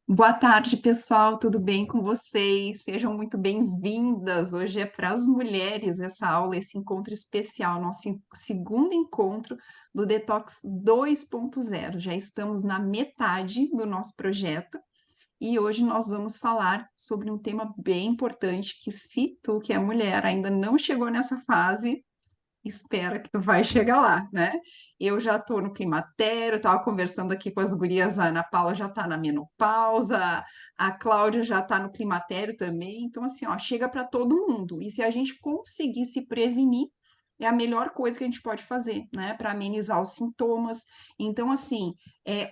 Boa tarde, pessoal. Tudo bem com vocês? Sejam muito bem-vindas. Hoje é para as mulheres essa aula, esse encontro especial, nosso segundo encontro do Detox 2.0. Já estamos na metade do nosso projeto e hoje nós vamos falar sobre um tema bem importante que, se tu, que é mulher, ainda não chegou nessa fase, espera que tu vai chegar lá, né? Eu já tô no climatério, tava conversando aqui com as gurias, a Ana Paula já tá na menopausa, a Cláudia já tá no climatério também. Então, assim, ó, chega para todo mundo. E se a gente conseguir se prevenir, é a melhor coisa que a gente pode fazer, né? Para amenizar os sintomas. Então, assim,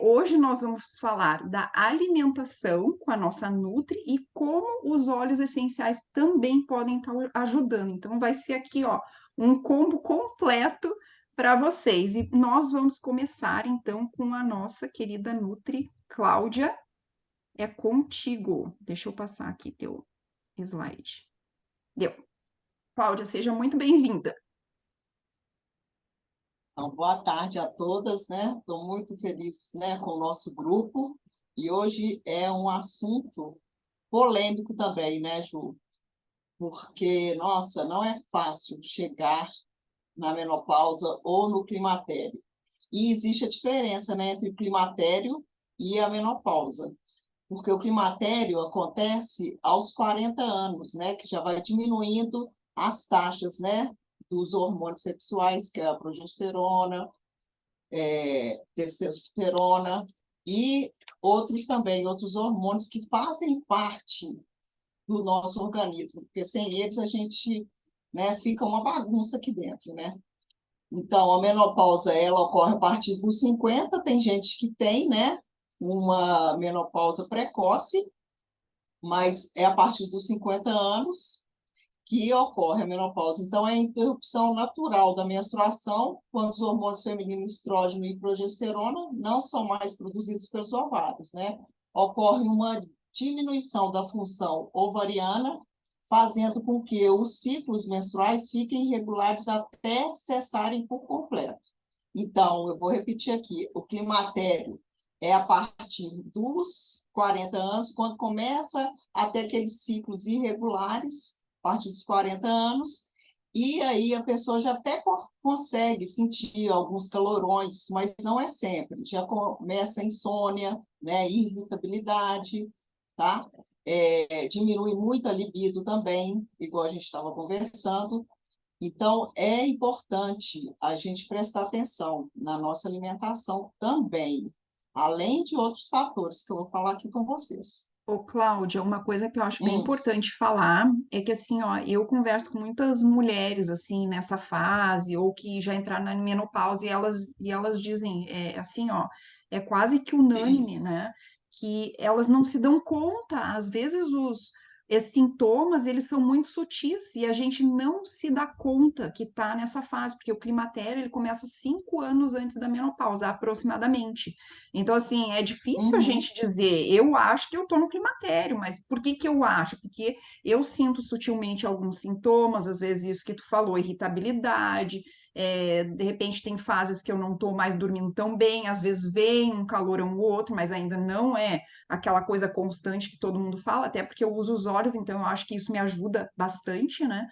hoje nós vamos falar da alimentação com a nossa Nutri e como os óleos essenciais também podem estar ajudando. Então, vai ser aqui, ó, um combo completo para vocês. E nós vamos começar então com a nossa querida Nutri Cláudia. É contigo. Deixa eu passar aqui teu slide. Deu. Cláudia, seja muito bem-vinda. Então, boa tarde a todas, né? Estou muito feliz, né, com o nosso grupo. E hoje é um assunto polêmico também, né, Ju? Porque, nossa, não é fácil chegar na menopausa ou no climatério. E existe a diferença, né, entre o climatério e a menopausa. Porque o climatério acontece aos 40 anos, né, que já vai diminuindo as taxas, né, dos hormônios sexuais, que é a progesterona, testosterona e outros também, outros hormônios que fazem parte do nosso organismo, porque sem eles a gente, né, fica uma bagunça aqui dentro, né? Então, a menopausa, ela ocorre a partir dos 50, tem gente que tem, né, uma menopausa precoce, mas é a partir dos 50 anos que ocorre a menopausa. Então, é a interrupção natural da menstruação, quando os hormônios femininos estrógeno e progesterona não são mais produzidos pelos ovários, né? Ocorre uma diminuição da função ovariana, fazendo com que os ciclos menstruais fiquem irregulares até cessarem por completo. Então, eu vou repetir aqui, o climatério é a partir dos 40 anos, quando começa a ter aqueles ciclos irregulares, a partir dos 40 anos, e aí a pessoa já até consegue sentir alguns calorões, mas não é sempre. Já começa a insônia, né, irritabilidade, tá? Diminui muito a libido também, igual a gente estava conversando. Então, é importante a gente prestar atenção na nossa alimentação também, além de outros fatores que eu vou falar aqui com vocês. Ô, Cláudia, uma coisa que eu acho bem Hum, importante falar é que, assim, ó, eu converso com muitas mulheres, assim, nessa fase, ou que já entraram na menopausa, e elas dizem, assim, ó, é quase que unânime, né, que elas não se dão conta, às vezes esses sintomas, eles são muito sutis, e a gente não se dá conta que tá nessa fase, porque o climatério, ele começa 5 anos antes da menopausa, aproximadamente. Então, assim, é difícil a uhum, gente dizer, eu acho que eu tô no climatério, mas por que que eu acho? Porque eu sinto sutilmente alguns sintomas, às vezes isso que tu falou, irritabilidade, de repente tem fases que eu não tô mais dormindo tão bem, às vezes vem um calor ou outro, mas ainda não é aquela coisa constante que todo mundo fala, até porque eu uso os óleos, então eu acho que isso me ajuda bastante, né?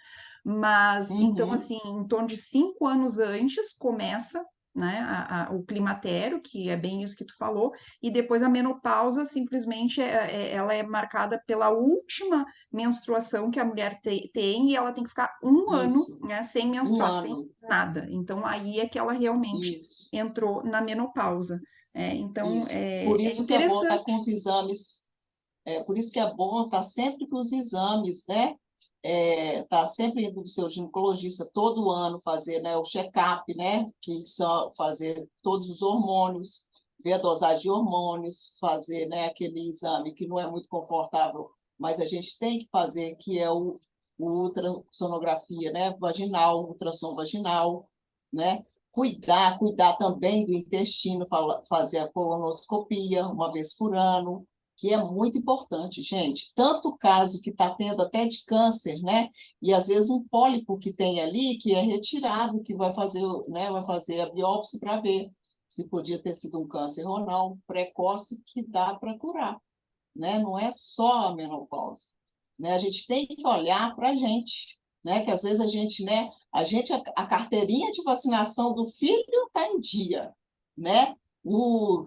Mas, então, uhum. assim, em torno de 5 anos antes começa, né, o climatério, que é bem isso que tu falou, e depois a menopausa simplesmente ela é marcada pela última menstruação que a mulher tem e ela tem que ficar um ano, Isso, né, sem um menstruar, sem ano, nada. Então aí é que ela realmente isso, entrou na menopausa. Então isso. Por é isso que é bom estar com interessante. os exames, por isso que é bom estar sempre com os exames, né? Tá sempre indo no seu ginecologista todo ano fazer, né, o check-up, né? Que são fazer todos os hormônios, ver a dosagem de hormônios, fazer, né, aquele exame que não é muito confortável, mas a gente tem que fazer, que é o ultrassonografia, né, vaginal, ultrassom vaginal, né? Cuidar também do intestino, fazer a colonoscopia uma vez por ano, que é muito importante, gente. Tanto caso que está tendo até de câncer, né? E às vezes um pólipo que tem ali, que é retirado, que vai fazer, né? Vai fazer a biópsia para ver. se podia ter sido um câncer ou não, precoce, que dá para curar, né? Não é só a menopausa, né? A gente tem que olhar para a gente, né? Que às vezes a carteirinha de vacinação do filho está em dia, né?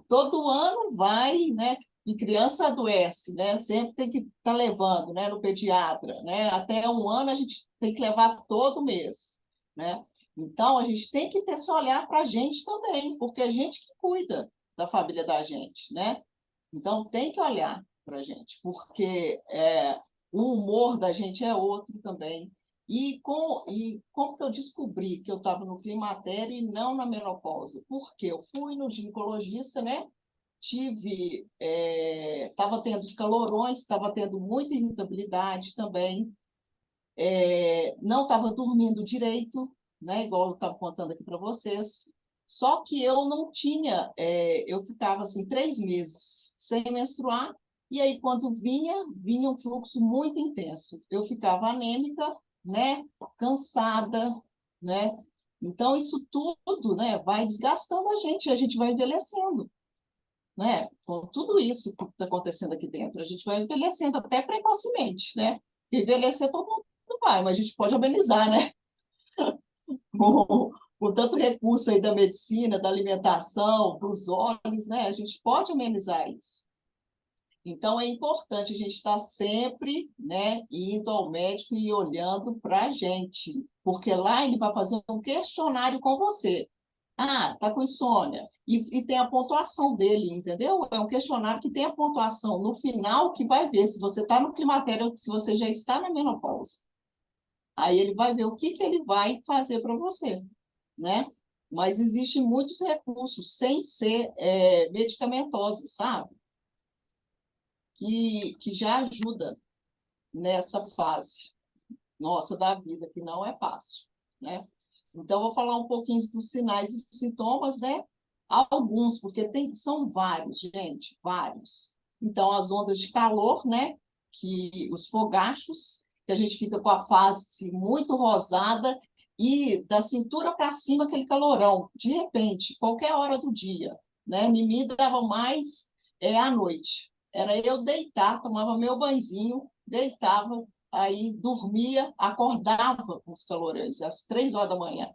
Todo ano vai, né? E criança adoece, né? Sempre tem que estar levando, né? No pediatra, né? Até um ano a gente tem que levar todo mês, né? Então a gente tem que ter esse olhar para a gente também, porque é a gente que cuida da família da gente, né? Então tem que olhar para a gente, porque o humor da gente é outro também. E como que eu descobri que eu estava no climatério e não na menopausa? Porque eu fui no ginecologista, né? Estava tendo os calorões, estava tendo muita irritabilidade também, não estava dormindo direito, né? Igual eu estava contando aqui para vocês. Só que eu não tinha, eu ficava assim 3 meses sem menstruar, e aí quando vinha um fluxo muito intenso. Eu ficava anêmica, né? Cansada, né? Então isso tudo, né? Vai desgastando a gente vai envelhecendo, né? Com tudo isso que está acontecendo aqui dentro, a gente vai envelhecendo até precocemente, né? Envelhecer todo mundo vai, mas a gente pode amenizar, né? Com tanto recurso aí da medicina, da alimentação, dos olhos, né? A gente pode amenizar isso. Então, é importante a gente estar sempre, né, indo ao médico e olhando para a gente, porque lá ele vai fazer um questionário com você. Ah, tá com insônia. E tem a pontuação dele, entendeu? É um questionário que tem a pontuação no final que vai ver se você está no climatério ou se você já está na menopausa. Aí ele vai ver o que que ele vai fazer para você, né? Mas existem muitos recursos sem ser medicamentosos, sabe? Que já ajuda nessa fase nossa da vida, que não é fácil, né? Então, vou falar um pouquinho dos sinais e sintomas, né? Alguns, porque são vários, gente, vários. Então, as ondas de calor, né? Que os fogachos, que a gente fica com a face muito rosada e da cintura para cima aquele calorão, de repente, qualquer hora do dia, né? Me dava mais à noite. Era eu deitar, tomava meu banhozinho, deitava, aí dormia, acordava com os calorões às 3 horas da manhã.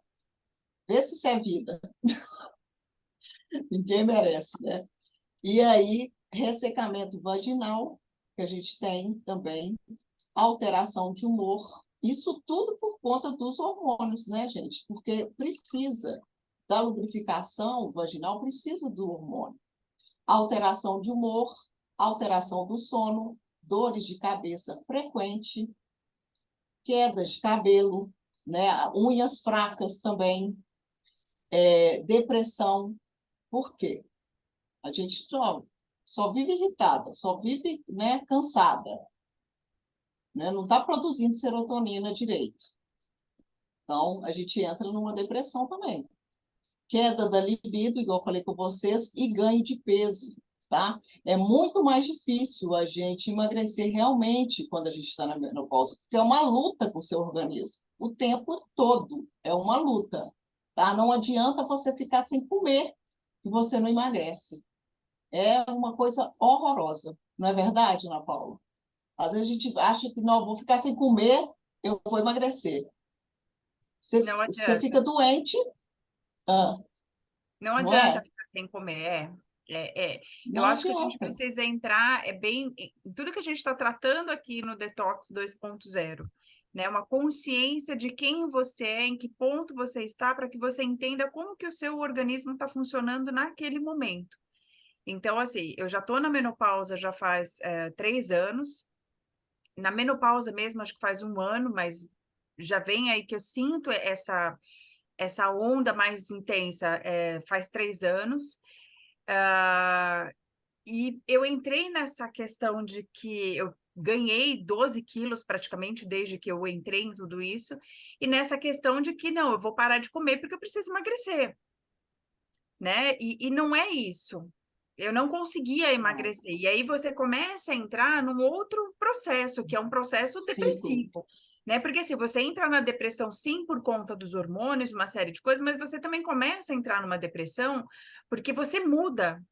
Vê se isso é vida. Ninguém merece, né? E aí, ressecamento vaginal, que a gente tem também, alteração de humor. Isso tudo por conta dos hormônios, né, gente? Porque precisa da lubrificação vaginal, precisa do hormônio. Alteração de humor, alteração do sono, dores de cabeça frequente, quedas de cabelo, né? Unhas fracas também, depressão. Por quê? A gente só vive irritada, só vive, né, cansada, né? Não está produzindo serotonina direito. Então, a gente entra numa depressão também. Queda da libido, igual eu falei com vocês, e ganho de peso, tá? É muito mais difícil a gente emagrecer realmente quando a gente está na menopausa, porque é uma luta com o seu organismo. O tempo todo é uma luta, tá? Não adianta você ficar sem comer e você não emagrece. É uma coisa horrorosa, não é verdade, Ana Paula? Às vezes a gente acha que não, vou ficar sem comer, eu vou emagrecer. Não Você adianta. fica doente, ah, Não não adianta é? ficar sem comer. Eu Não acho que a gente adianta. precisa entrar em tudo que a gente está tratando aqui no Detox 2.0, né? Uma consciência de quem você é, em que ponto você está, para que você entenda como que o seu organismo está funcionando naquele momento. Então, assim, eu já estou na menopausa já faz 3 anos. Na menopausa mesmo, acho que faz 1 ano, mas já vem aí que eu sinto essa onda mais intensa faz 3 anos. E eu entrei nessa questão de que eu ganhei 12 quilos praticamente desde que eu entrei em tudo isso, e nessa questão de que não, eu vou parar de comer porque eu preciso emagrecer, né? E não é isso. Eu não conseguia Não. emagrecer. E aí você começa a entrar num outro processo, que é um processo Ciclo. depressivo. né? Porque assim, você entra na depressão sim por conta dos hormônios, uma série de coisas, mas você também começa a entrar numa depressão porque você muda.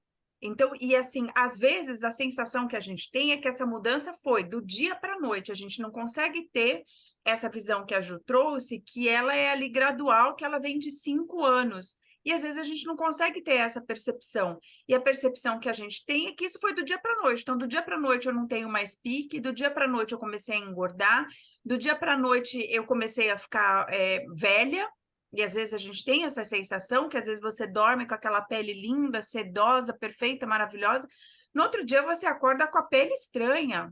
Então, e assim, às vezes a sensação que a gente tem é que essa mudança foi do dia para a noite. A gente não consegue ter essa visão que a Ju trouxe, que ela é ali gradual, que ela vem de 5 anos. E às vezes a gente não consegue ter essa percepção. E a percepção que a gente tem é que isso foi do dia para a noite. Então, do dia para a noite eu não tenho mais pique, do dia para a noite eu comecei a engordar, do dia para a noite eu comecei a ficar velha. E às vezes a gente tem essa sensação que às vezes você dorme com aquela pele linda, sedosa, perfeita, maravilhosa. No outro dia você acorda com a pele estranha,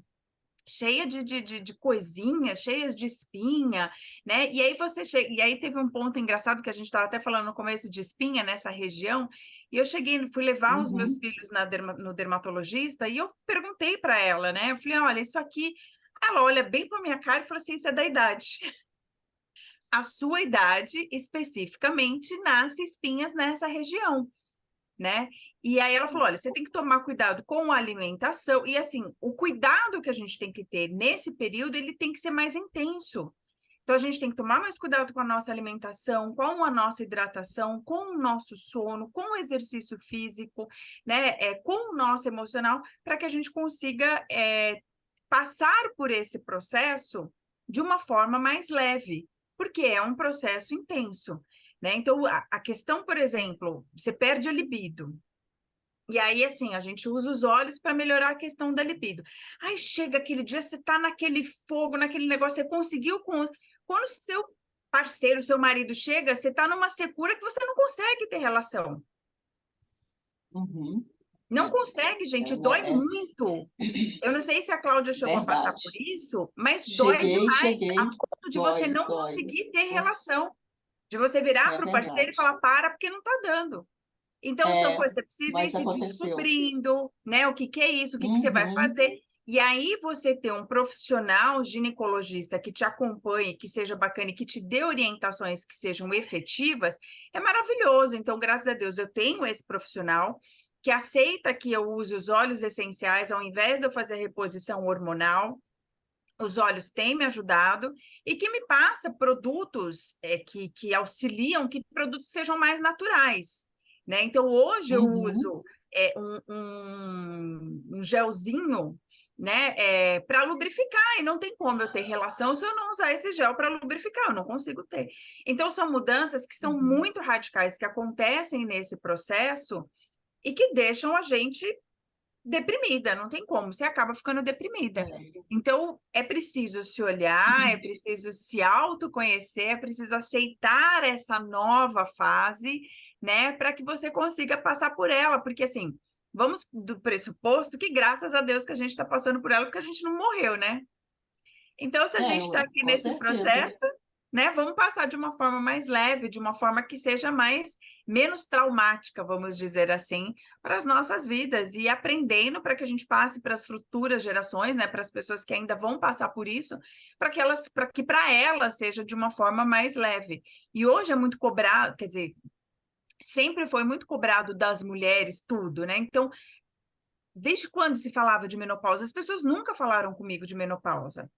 cheia de coisinhas, cheias de espinha, né? E aí você chega, e aí teve um ponto engraçado que a gente estava até falando no começo de espinha nessa região, e eu cheguei, fui levar os meus Uhum. filhos no dermatologista e eu perguntei para ela, né? Eu falei, olha, isso aqui. Ela olha bem para minha cara e falou assim: isso é da idade. A sua idade, especificamente, nasce espinhas nessa região, né? E aí ela falou: olha, você tem que tomar cuidado com a alimentação. E assim, o cuidado que a gente tem que ter nesse período, ele tem que ser mais intenso. Então, a gente tem que tomar mais cuidado com a nossa alimentação, com a nossa hidratação, com o nosso sono, com o exercício físico, né? Com o nosso emocional, para que a gente consiga passar por esse processo de uma forma mais leve, porque é um processo intenso, né? Então, a questão, por exemplo, você perde a libido. E aí, assim, a gente usa os olhos para melhorar a questão da libido. Aí chega aquele dia, você tá naquele fogo, naquele negócio, você conseguiu. Quando o seu parceiro, seu marido chega, você tá numa secura que você não consegue ter relação. Uhum. Não consegue, gente, dói É muito. Eu não sei se a Cláudia chegou a passar por verdade. isso, mas dói demais, a Cheguei. ponto de você Dói, não dói. conseguir ter relação, de você virar É para o parceiro e verdade. falar, para, porque não tá dando. Então, são É, coisas, você precisa ir mas se aconteceu. descobrindo, né? O que que é isso, o que que você vai Uhum. fazer. E aí, você ter um profissional ginecologista que te acompanhe, que seja bacana e que te dê orientações que sejam efetivas, é maravilhoso. Então, graças a Deus, eu tenho esse profissional que aceita que eu use os óleos essenciais ao invés de eu fazer a reposição hormonal. Os óleos têm me ajudado e que me passa produtos que auxiliam, que produtos sejam mais naturais, né? Então, hoje eu Uhum. uso um gelzinho, né, para lubrificar, e não tem como eu ter relação se eu não usar esse gel para lubrificar, eu não consigo ter. Então, são mudanças que são Uhum. muito radicais, que acontecem nesse processo e que deixam a gente deprimida, não tem como, você acaba ficando deprimida. É. Então, é preciso se olhar, é preciso se autoconhecer, é preciso aceitar essa nova fase, né, para que você consiga passar por ela, porque assim, vamos do pressuposto que graças a Deus que a gente está passando por ela, porque a gente não morreu, né? Então, se a gente está Ué, aqui com nesse certeza. processo, né, vamos passar de uma forma mais leve, de uma forma que seja menos traumática, vamos dizer assim, para as nossas vidas e aprendendo para que a gente passe para as futuras gerações, né, para as pessoas que ainda vão passar por isso, para que para elas seja de uma forma mais leve. E hoje é muito cobrado, quer dizer, sempre foi muito cobrado das mulheres tudo, né? Então, desde quando se falava de menopausa? As pessoas nunca falaram comigo de menopausa,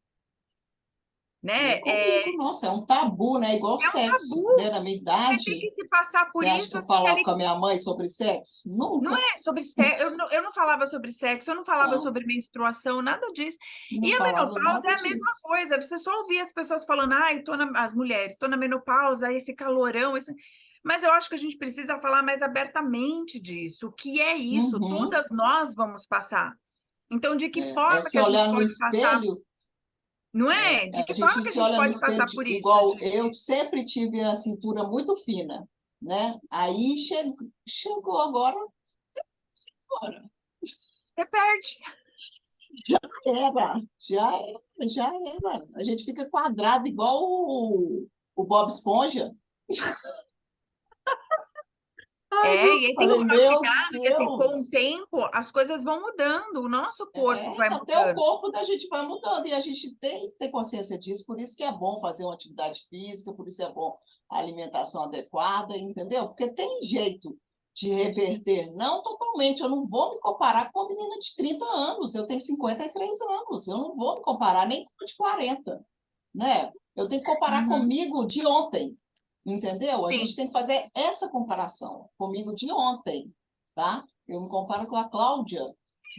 Nem né? comigo, nossa, é um tabu, né? Igual É um sexo. tabu. Né? Na minha Você tem idade, que se passar por você acha que isso eu assim, falava ali. com a minha mãe sobre sexo? Não Nunca. é sobre sexo, eu não falava sobre sexo, eu não falava Não, sobre menstruação, nada disso. E não a falava menopausa é nada a mesma disso. coisa. Você só ouvia as pessoas falando, ai, as mulheres, estou na menopausa, esse calorão, esse... Mas eu acho que a gente precisa falar mais abertamente disso. O que é isso? Uhum. Todas nós vamos passar. Então, de que É forma que se a gente olhar no pode passar? espelho, Não é? De a que forma gente que a se gente olha no pode espelho passar por isso? igual eu sempre tive a cintura muito fina, né? Aí chegou agora, agora. Você perde. Já era. A gente fica quadrado igual o Bob Esponja. Ai, E aí tem que Falei, tomar meu cuidado, que assim, com o Deus. tempo as coisas vão mudando, o nosso corpo vai Até o mudando. corpo da gente vai mudando e a gente tem que ter consciência disso. Por isso que é bom fazer uma atividade física, por isso é bom a alimentação adequada, entendeu? Porque tem jeito de reverter. Não totalmente. Eu não vou me comparar com uma menina de 30 anos. Eu tenho 53 anos. Eu não vou me comparar nem com uma de 40. né? Eu tenho que comparar Uhum. comigo de ontem, entendeu? A Sim. gente tem que fazer essa comparação comigo de ontem, tá? Eu me comparo com a Cláudia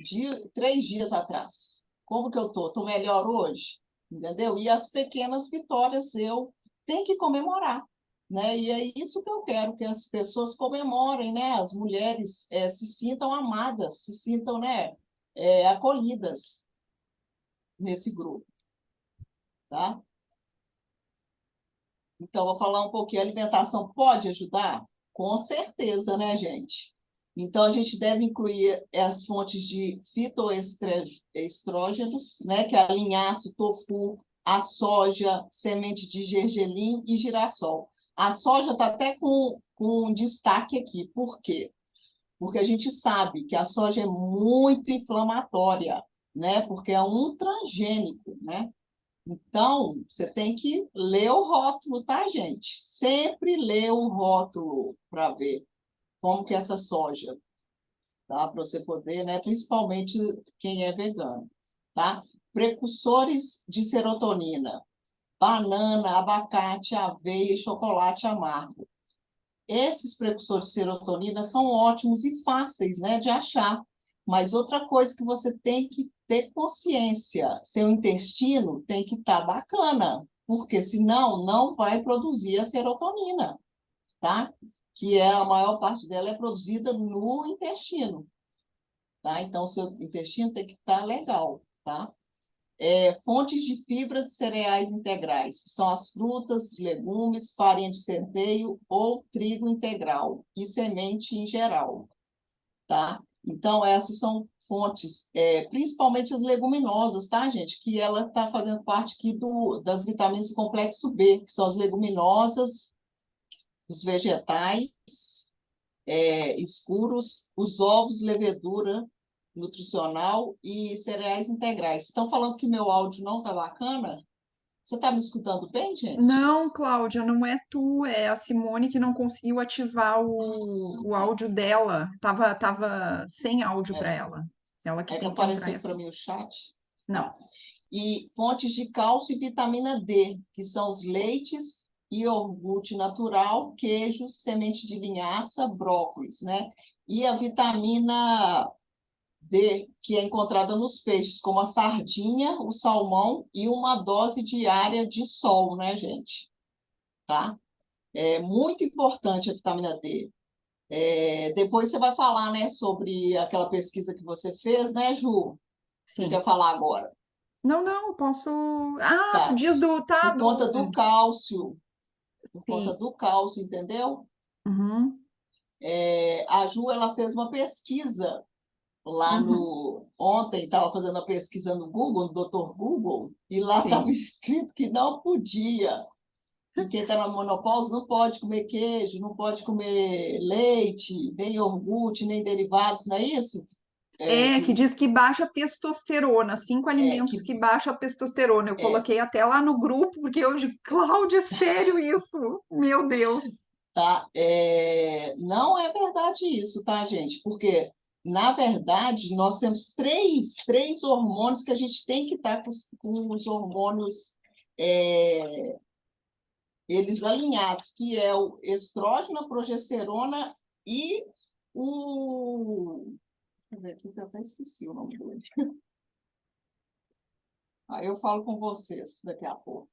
de 3 dias atrás. Como que eu tô? Tô melhor hoje, entendeu? E as pequenas vitórias eu tenho que comemorar, né? E é isso que eu quero, que as pessoas comemorem, né? As mulheres se sintam amadas, se sintam, né, acolhidas nesse grupo, tá? Então, vou falar um pouquinho. A alimentação pode ajudar? Com certeza, né, gente? Então, a gente deve incluir as fontes de fitoestrógenos, né, que é a linhaça, tofu, a soja, semente de gergelim e girassol. A soja está até com um destaque aqui. Por quê? Porque a gente sabe que a soja é muito inflamatória, né? Porque é um transgênico, né? Então, você tem que ler o rótulo, tá, gente? Sempre lê o rótulo para ver como que é essa soja, tá? Para você poder, né? Principalmente quem é vegano, tá? Precursores de serotonina: banana, abacate, aveia e chocolate amargo. Esses precursores de serotonina são ótimos e fáceis, né, de achar. Mas outra coisa que você tem que ter consciência, seu intestino tem que estar bacana, porque senão não vai produzir a serotonina, tá? Que é a maior parte dela é produzida no intestino, tá? Então, seu intestino tem que estar legal, tá? Fontes de fibras e cereais integrais, que são as frutas, legumes, farinha de centeio ou trigo integral e semente em geral, tá? Então, essas são fontes, principalmente as leguminosas, tá, gente? Que ela está fazendo parte aqui das vitaminas do complexo B, que são as leguminosas, os vegetais, escuros, os ovos, levedura nutricional e cereais integrais. Estão falando que meu áudio não está bacana? Você está me escutando bem, gente? Não, Cláudia, não é tu, é a Simone que não conseguiu ativar o Tá. áudio dela. Tava sem áudio para É, ela. Ela que é que tem que entrar apareceu essa. para mim o chat. Não. Tá. E fontes de cálcio e vitamina D, que são os leites, iogurte natural, queijo, semente de linhaça, brócolis, né? E a vitamina D, que é encontrada nos peixes, como a sardinha, o salmão e uma dose diária de sol, né, gente? Tá? É muito importante a vitamina D. Depois você vai falar, né, sobre aquela pesquisa que você fez, né, Ju? Você Sim. quer falar agora? Não, não, posso. Ah, tu Tá. diz do. Tá, Por conta do. do cálcio, por conta Sim. do cálcio, entendeu? Uhum, A Ju, ela fez uma pesquisa lá uhum, no... Ontem estava fazendo a pesquisa no Google, no Dr. Google, e lá estava sim. escrito que não podia. Que quem está na menopausa não pode comer queijo, não pode comer leite, nem iogurte, nem derivados, não é isso, É, que Ju? diz que baixa testosterona, 5 alimentos Que que baixam a testosterona. Eu é, coloquei até lá no grupo, porque hoje, Cláudia, é sério isso? Meu Deus. tá? Não é verdade isso, tá, gente? Porque, na verdade, nós temos três hormônios que a gente tem que estar com os hormônios é, eles alinhados, que é o estrógeno, a progesterona e o... Deixa eu ver aqui, que eu até esqueci o nome dele. Aí eu falo com vocês daqui a pouco.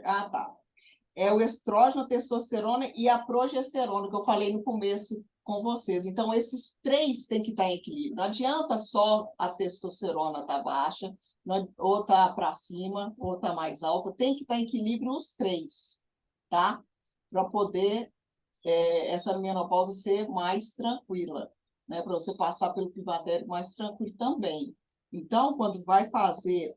Ah, tá. É o estrógeno, a testosterona e a progesterona, que eu falei no começo com vocês. Então, esses três têm que estar em equilíbrio. Não adianta só a testosterona estar baixa, ou estar para cima, ou estar mais alta. Tem que estar em equilíbrio os três, tá? Para poder essa menopausa ser mais tranquila, né? Para você passar pelo climatério mais tranquilo também. Então, quando vai fazer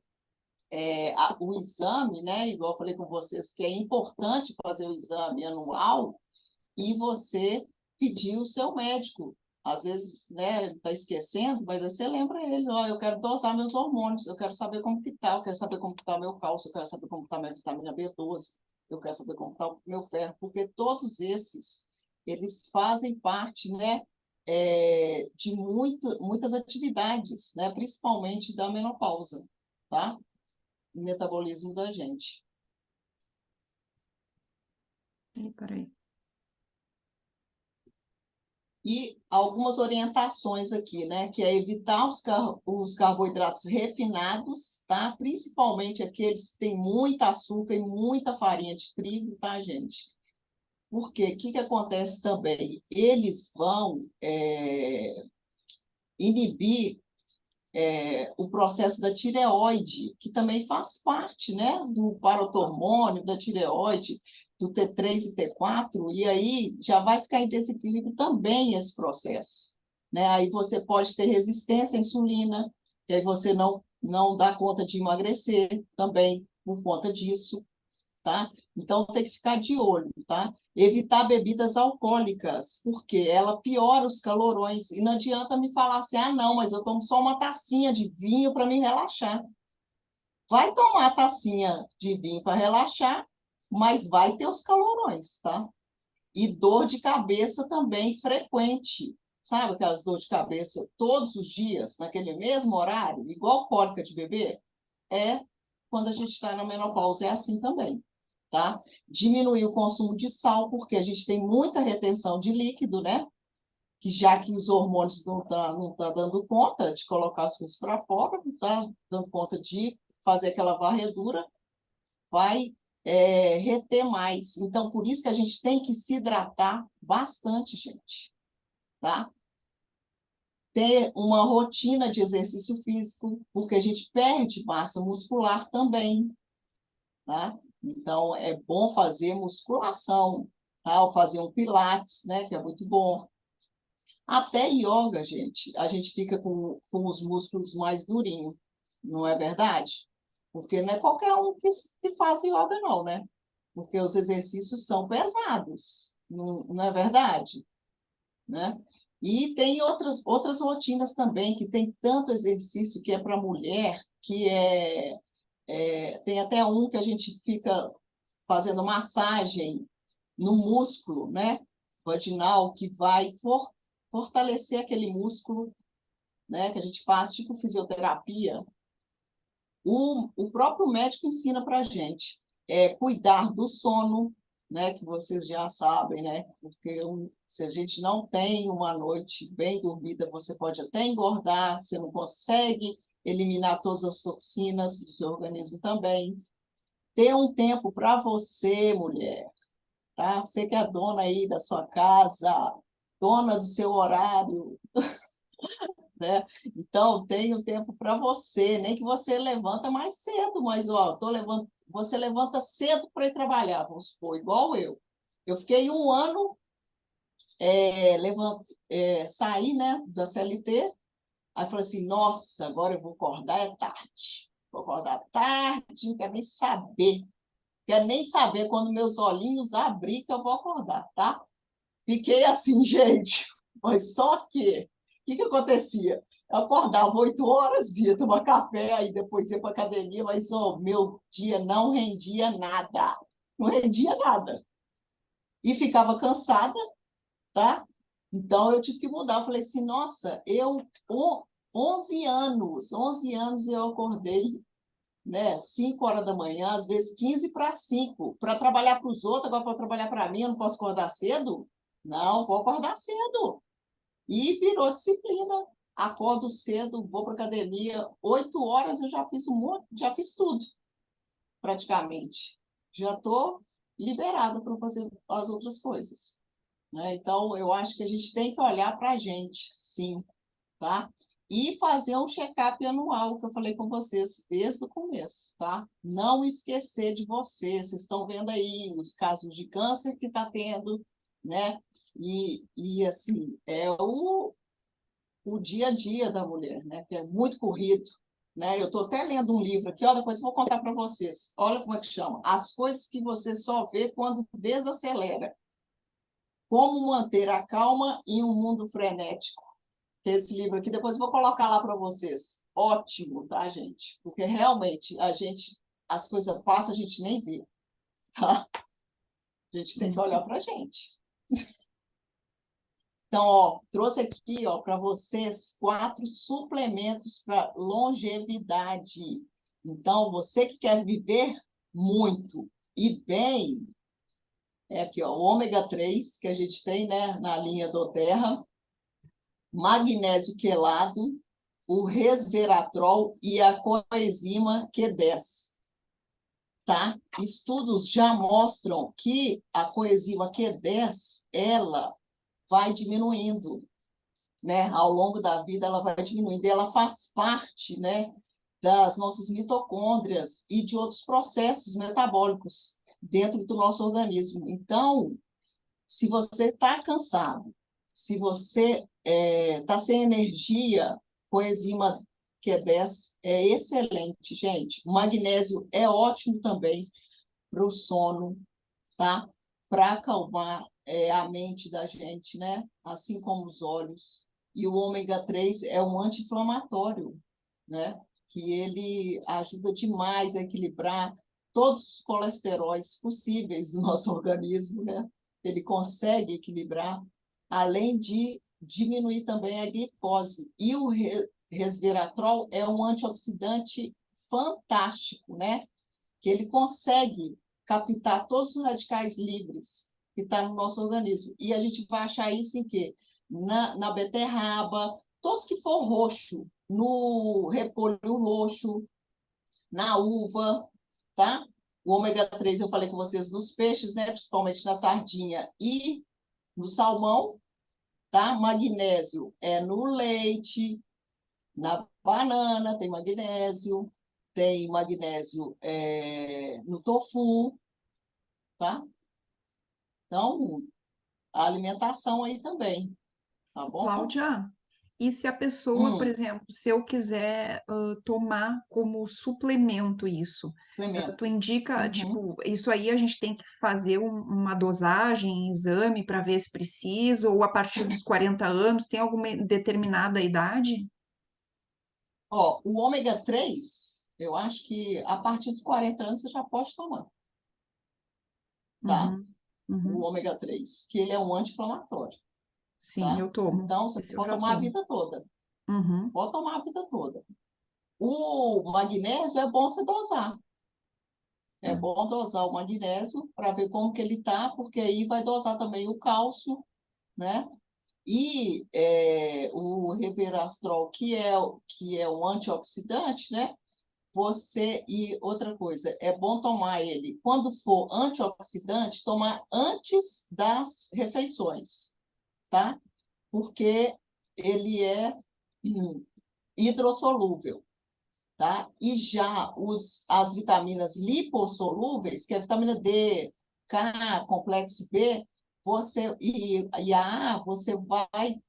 o exame, né? Igual eu falei com vocês, que é importante fazer o exame anual e você pedir o seu médico. Às vezes, né, está esquecendo, mas aí você lembra ele, ó, eu quero dosar meus hormônios, eu quero saber como que tá, eu quero saber como que tá meu cálcio, eu quero saber como que tá minha vitamina B12, eu quero saber como está o meu ferro, porque todos esses, eles fazem parte, né, de muitas atividades, né, principalmente da menopausa, tá? O metabolismo da gente. Ih, peraí. E algumas orientações aqui, né? Que é evitar os carboidratos refinados, tá? Principalmente aqueles que têm muita açúcar e muita farinha de trigo, tá, gente? Porque o que que acontece também? Eles vão inibir o processo da tireoide, que também faz parte, né, do paratormônio, da tireoide, do T3 e T4, e aí já vai ficar em desequilíbrio também esse processo, né? Aí você pode ter resistência à insulina, e aí você não dá conta de emagrecer também por conta disso, tá? Então tem que ficar de olho, tá? Evitar bebidas alcoólicas, porque ela piora os calorões. E não adianta me falar assim, ah, não, mas eu tomo só uma tacinha de vinho para me relaxar. Vai tomar a tacinha de vinho para relaxar, mas vai ter os calorões, tá? E dor de cabeça também frequente. Sabe aquelas dor de cabeça todos os dias, naquele mesmo horário, igual cólica de bebê? É quando a gente está na menopausa, é assim também, tá? Diminuir o consumo de sal, porque a gente tem muita retenção de líquido, né? Que já que os hormônios não tá dando conta de colocar as coisas para fora, não está dando conta de fazer aquela varredura, vai reter mais. Então, por isso que a gente tem que se hidratar bastante, gente, tá? Ter uma rotina de exercício físico, porque a gente perde massa muscular também, tá? Então, é bom fazer musculação, tá? Ou fazer um pilates, né? Que é muito bom. Até yoga, gente, a gente fica com os músculos mais durinhos, não é verdade? Porque não é qualquer um que faz yoga, não, né? Porque os exercícios são pesados, não é verdade? Né? E tem outras rotinas também, que tem tanto exercício que é para mulher, que tem até um que a gente fica fazendo massagem no músculo, né, vaginal, que vai fortalecer aquele músculo, né, que a gente faz tipo fisioterapia. O próprio médico ensina para a gente cuidar do sono, né, que vocês já sabem, né, porque se a gente não tem uma noite bem dormida, você pode até engordar, você não consegue eliminar todas as toxinas do seu organismo também. Ter um tempo para você, mulher, tá? Você que é dona aí da sua casa, dona do seu horário, né? Então, tem um tempo para você, nem que você levanta mais cedo, mas ó, você levanta cedo para ir trabalhar, vamos supor, igual eu. Eu fiquei um ano, saí, né, da CLT, aí falei assim, nossa, agora eu vou acordar é tarde. Vou acordar tarde, não quero nem saber. Quero nem saber quando meus olhinhos abrir que eu vou acordar, tá? Fiquei assim, gente. Mas só que, o que acontecia? Eu acordava 8 horas, ia tomar café, aí depois ia para academia, mas meu dia não rendia nada. Não rendia nada. E ficava cansada, tá? Então eu tive que mudar. Eu falei assim, nossa, 11 anos eu acordei, né? 5 horas da manhã, às vezes 15 para 5, para trabalhar para os outros, agora para trabalhar para mim, eu não posso acordar cedo? Não, vou acordar cedo. E virou disciplina. Acordo cedo, vou para academia. 8 horas eu já fiz já fiz tudo, praticamente. Já estou liberada para fazer as outras coisas, né? Então, eu acho que a gente tem que olhar para a gente, sim, tá? E fazer um check-up anual, que eu falei com vocês desde o começo, tá? Não esquecer de vocês. Vocês estão vendo aí os casos de câncer que está tendo, né? E assim, é o dia a dia da mulher, né? Que é muito corrido, né? Eu estou até lendo um livro aqui, ó, depois eu vou contar para vocês. Olha como é que chama. As coisas que você só vê quando desacelera. Como manter a calma em um mundo frenético. Esse livro aqui, depois eu vou colocar lá para vocês. Ótimo, tá, gente? Porque realmente as coisas passam, a gente nem vê, tá? A gente tem que olhar para a gente. Então, ó, trouxe aqui, ó, para vocês 4 suplementos para longevidade. Então, você que quer viver muito e bem, É aqui, ó, o ômega 3 que a gente tem, né, na linha do Terra, magnésio quelado, o resveratrol e a coenzima Q10, tá? Estudos já mostram que a coenzima Q10, ela vai diminuindo, né? Ao longo da vida, ela vai diminuindo. E ela faz parte, né, das nossas mitocôndrias e de outros processos metabólicos dentro do nosso organismo. Então, se você está cansado, se você está sem energia, coenzima Q10 é excelente, gente. O magnésio é ótimo também para o sono, tá? Para acalmar a mente da gente, né? Assim como os olhos. E o ômega 3 é um anti-inflamatório, né? Que ele ajuda demais a equilibrar todos os colesteróis possíveis do nosso organismo, né? Ele consegue equilibrar, além de diminuir também a glicose. E o resveratrol é um antioxidante fantástico, né? Que ele consegue captar todos os radicais livres que estão no nosso organismo. E a gente vai achar isso em quê? Na beterraba, todos que for roxo, no repolho roxo, na uva, tá? O ômega 3 eu falei com vocês nos peixes, né? Principalmente na sardinha e no salmão, tá? Magnésio é no leite, na banana tem magnésio no tofu, tá? Então, a alimentação aí também, tá bom? Cláudia, e se a pessoa, por Hum, exemplo, se eu quiser tomar como suplemento isso, tu Suplemento. indica, Uhum. tipo, isso aí a gente tem que fazer uma dosagem, exame para ver se precisa, ou a partir dos 40 anos, tem alguma determinada idade? Ó, o ômega 3 eu acho que a partir dos 40 anos você já pode tomar, tá? Uhum, O uhum. ômega 3 que ele é um anti-inflamatório, Sim, tá? eu tomo. Então, você Esse eu pode já tomar a tomo. vida toda. Uhum. Pode tomar a vida toda. O magnésio é bom você dosar. É É. bom dosar o magnésio para ver como que ele está, porque aí vai dosar também o cálcio, né? E o resveratrol, que é um antioxidante, né? E outra coisa, é bom tomar ele, quando for antioxidante, tomar antes das refeições, tá? Porque ele é hidrossolúvel, tá? E já as vitaminas lipossolúveis, que é a vitamina D, K, complexo B, e a A, você vai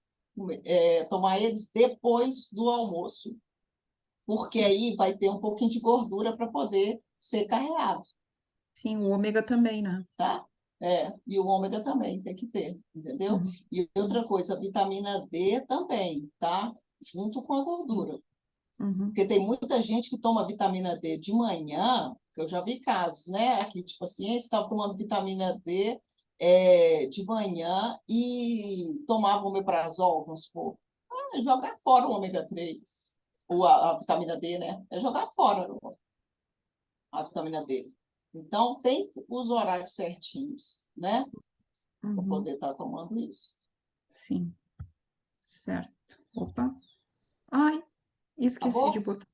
tomar eles depois do almoço, porque aí vai ter um pouquinho de gordura para poder ser carreado, Sim, o ômega também, né? tá? E o ômega também tem que ter, entendeu? Uhum. E outra coisa, a vitamina D também, tá? Junto com a gordura. Uhum. Porque tem muita gente que toma vitamina D de manhã, que eu já vi casos, né? Aqui de pacientes estavam tomando vitamina D de manhã e tomavam omeprazol, vamos supor. Jogar fora o ômega 3 ou a vitamina D, né? É jogar fora a vitamina D. Então, tem os horários certinhos, né? Para Uhum. poder estar tomando isso. Sim, certo. Opa. Ai, Tá esqueci de bom? botar.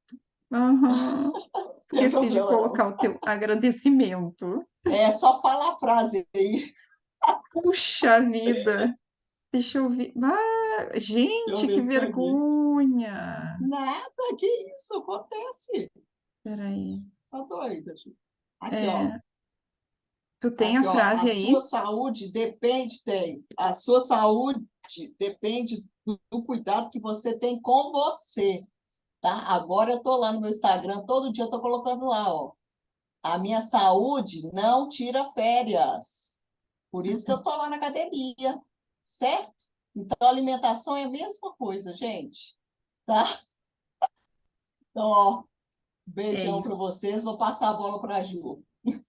Aham. Não tem Esqueci de problema, não. colocar o teu agradecimento. É só falar a frase aí. Puxa vida. Deixa eu ver. Ah, Deixa eu gente, ver que se tá aqui. vergonha. Nada, que isso, acontece. Peraí. Tá doida, Ju. Aqui, ó. É, tu tem a Aqui, ó. A frase sua aí? saúde depende, tem. A sua saúde depende do cuidado que você tem com você, tá? Agora eu tô lá no meu Instagram, todo dia eu tô colocando lá, ó. A minha saúde não tira férias. Por isso que eu tô lá na academia, certo? Então, a alimentação é a mesma coisa, gente, tá? Então, ó, É beijão para isso. vocês. Vou passar a bola para a Ju.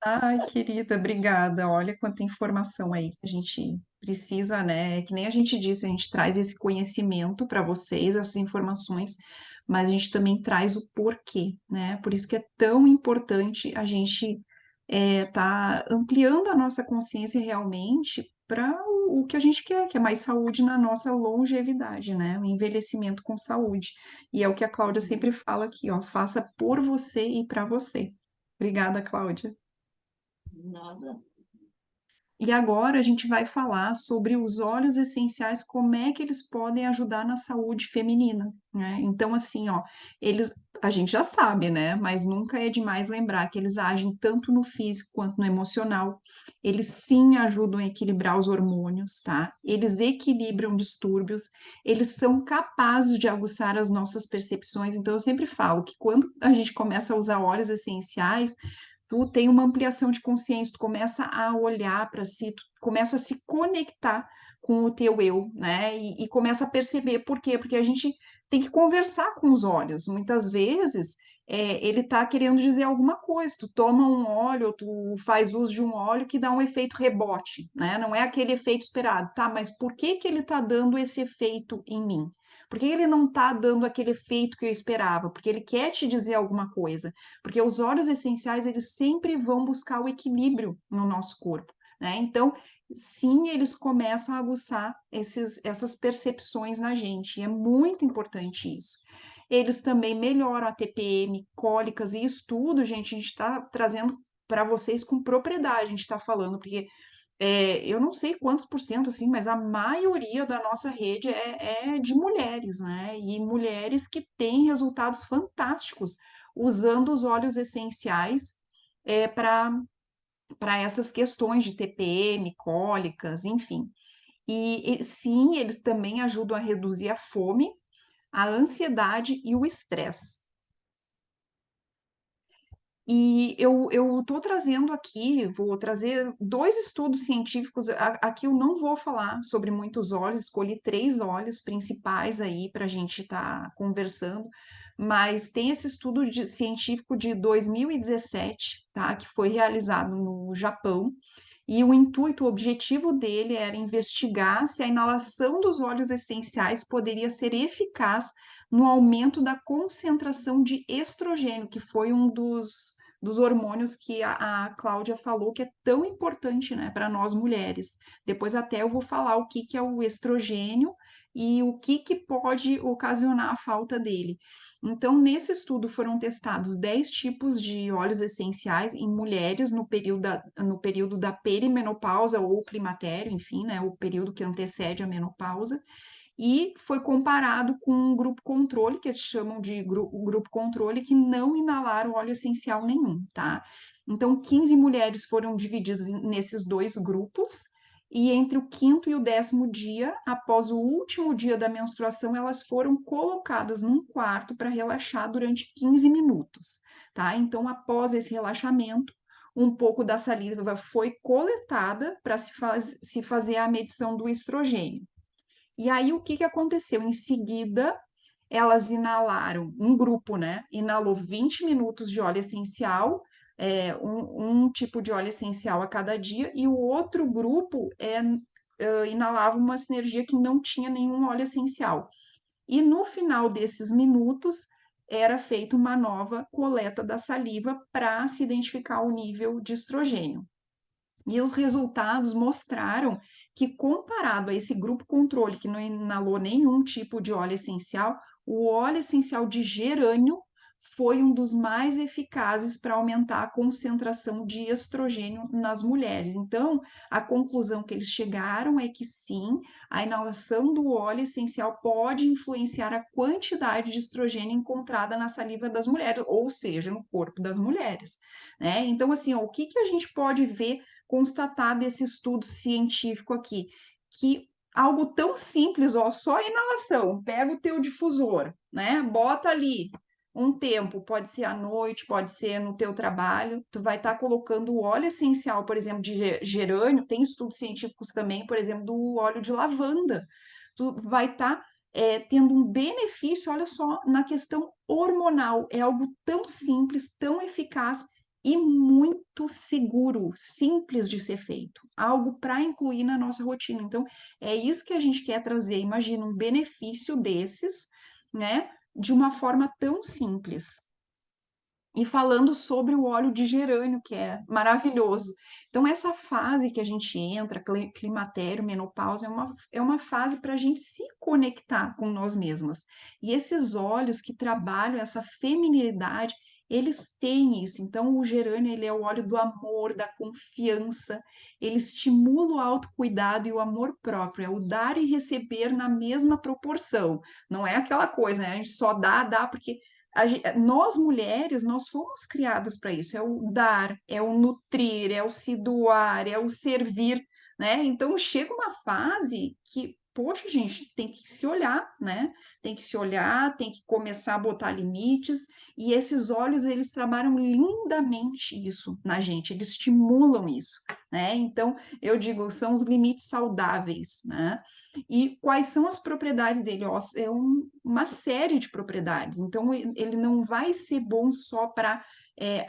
Ai, querida, obrigada. Olha quanta informação aí que a gente precisa, né? Que nem a gente disse, a gente traz esse conhecimento para vocês, essas informações, mas a gente também traz o porquê, né? Por isso que é tão importante a gente tá ampliando a nossa consciência realmente para o que a gente quer, que é mais saúde na nossa longevidade, né? O envelhecimento com saúde. E é o que a Cláudia sempre fala aqui, ó, faça por você e para você. Obrigada, Cláudia. Nada. E agora a gente vai falar sobre os óleos essenciais, como é que eles podem ajudar na saúde feminina, né? Então, assim, ó, a gente já sabe, né? Mas nunca é demais lembrar que eles agem tanto no físico quanto no emocional. Eles sim ajudam a equilibrar os hormônios, tá? Eles equilibram distúrbios, eles são capazes de aguçar as nossas percepções. Então, eu sempre falo que quando a gente começa a usar óleos essenciais, tu tem uma ampliação de consciência, tu começa a olhar para si, tu começa a se conectar com o teu eu, né? E começa a perceber por quê? Porque a gente tem que conversar com os olhos. Muitas vezes ele está querendo dizer alguma coisa. Tu toma um óleo, tu faz uso de um óleo que dá um efeito rebote, né? Não é aquele efeito esperado, tá? Mas por que que ele está dando esse efeito em mim? Por que ele não está dando aquele efeito que eu esperava? Porque ele quer te dizer alguma coisa. Porque os óleos essenciais, eles sempre vão buscar o equilíbrio no nosso corpo, né? Então, sim, eles começam a aguçar essas percepções na gente, e é muito importante isso. Eles também melhoram a TPM, cólicas, e isso tudo, gente, a gente está trazendo para vocês com propriedade, a gente está falando, porque eu não sei quantos por cento, assim, mas a maioria da nossa rede é de mulheres, né? E mulheres que têm resultados fantásticos usando os óleos essenciais para essas questões de TPM, cólicas, enfim. E sim, eles também ajudam a reduzir a fome, a ansiedade e o estresse. E eu estou trazendo aqui, vou trazer dois estudos científicos. Aqui eu não vou falar sobre muitos óleos, escolhi 3 óleos principais aí para a gente estar conversando, mas tem esse estudo científico de 2017, tá? Que foi realizado no Japão, e o intuito, o objetivo dele era investigar se a inalação dos óleos essenciais poderia ser eficaz no aumento da concentração de estrogênio, que foi um dos hormônios que a Cláudia falou que é tão importante, né, para nós mulheres. Depois até eu vou falar o que é o estrogênio e o que pode ocasionar a falta dele. Então, nesse estudo foram testados 10 tipos de óleos essenciais em mulheres no período da perimenopausa ou climatério, enfim, né, o período que antecede a menopausa, e foi comparado com um grupo controle, que eles chamam de grupo controle, que não inalaram óleo essencial nenhum, tá? Então, 15 mulheres foram divididas nesses 2 grupos, e entre o quinto e o 10º dia, após o último dia da menstruação, elas foram colocadas num quarto para relaxar durante 15 minutos, tá? Então, após esse relaxamento, um pouco da saliva foi coletada para se fazer a medição do estrogênio. E aí, o que que aconteceu? Em seguida, elas inalaram, um grupo, né? Inalou 20 minutos de óleo essencial, um tipo de óleo essencial a cada dia, e o outro grupo inalava uma sinergia que não tinha nenhum óleo essencial. E no final desses minutos, era feita uma nova coleta da saliva para se identificar o nível de estrogênio. E os resultados mostraram que, comparado a esse grupo controle que não inalou nenhum tipo de óleo essencial, o óleo essencial de gerânio foi um dos mais eficazes para aumentar a concentração de estrogênio nas mulheres. Então, a conclusão que eles chegaram é que sim, a inalação do óleo essencial pode influenciar a quantidade de estrogênio encontrada na saliva das mulheres, ou seja, no corpo das mulheres, né? Então, assim, ó, o que que a gente pode ver constatar desse estudo científico aqui? Que algo tão simples, ó, só a inalação, pega o teu difusor, né? Bota ali um tempo, pode ser à noite, pode ser no teu trabalho, tu vai estar colocando o óleo essencial, por exemplo, de gerânio, tem estudos científicos também, por exemplo, do óleo de lavanda. Tu vai estar tendo um benefício, olha só, na questão hormonal. É algo tão simples, tão eficaz e muito seguro, simples de ser feito, algo para incluir na nossa rotina. Então, é isso que a gente quer trazer. Imagina um benefício desses, né, de uma forma tão simples. E falando sobre o óleo de gerânio, que é maravilhoso. Então, essa fase que a gente entra, climatério, menopausa, é uma fase para a gente se conectar com nós mesmas. E esses óleos que trabalham essa feminilidade, eles têm isso. Então, o gerânio, ele é o óleo do amor, da confiança, ele estimula o autocuidado e o amor próprio, é o dar e receber na mesma proporção. Não é aquela coisa, né? A gente só dá, porque nós mulheres, nós fomos criadas para isso, é o dar, é o nutrir, é o se doar, é o servir, né? Então chega uma fase que, poxa, gente, tem que se olhar, né? Tem que se olhar, tem que começar a botar limites, e esses olhos, eles trabalham lindamente isso na gente, eles estimulam isso, né? Então, eu digo, são os limites saudáveis, né? E quais são as propriedades dele? Ó, é uma série de propriedades. Então, ele não vai ser bom só para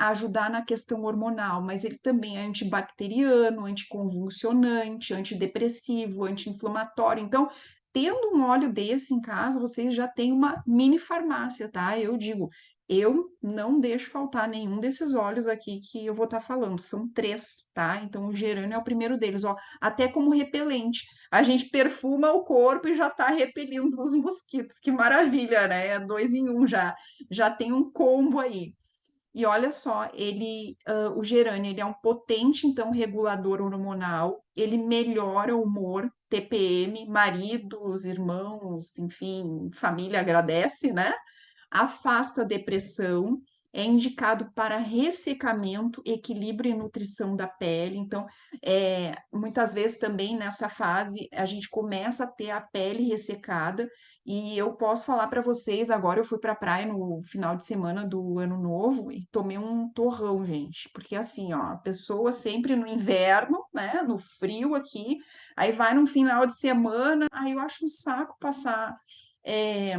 ajudar na questão hormonal, mas ele também é antibacteriano, anticonvulsionante, antidepressivo, anti-inflamatório. Então, tendo um óleo desse em casa, vocês já têm uma mini farmácia, tá? Eu digo, eu não deixo faltar nenhum desses óleos aqui que eu vou estar falando. São 3, tá? Então, o gerânio é o primeiro deles, ó, até como repelente. A gente perfuma o corpo e já está repelindo os mosquitos. Que maravilha, né? É 2 em 1 já. Já tem um combo aí. E olha só, o gerânio, ele é um potente, então, regulador hormonal. Ele melhora o humor, TPM, maridos, irmãos, enfim, família agradece, né? Afasta a depressão, é indicado para ressecamento, equilíbrio e nutrição da pele. Então, muitas vezes também nessa fase a gente começa a ter a pele ressecada. E eu posso falar para vocês, agora eu fui para a praia no final de semana do Ano Novo e tomei um torrão, gente. Porque assim, ó, a pessoa sempre no inverno, né, no frio aqui, aí vai no final de semana, aí eu acho um saco passar. é,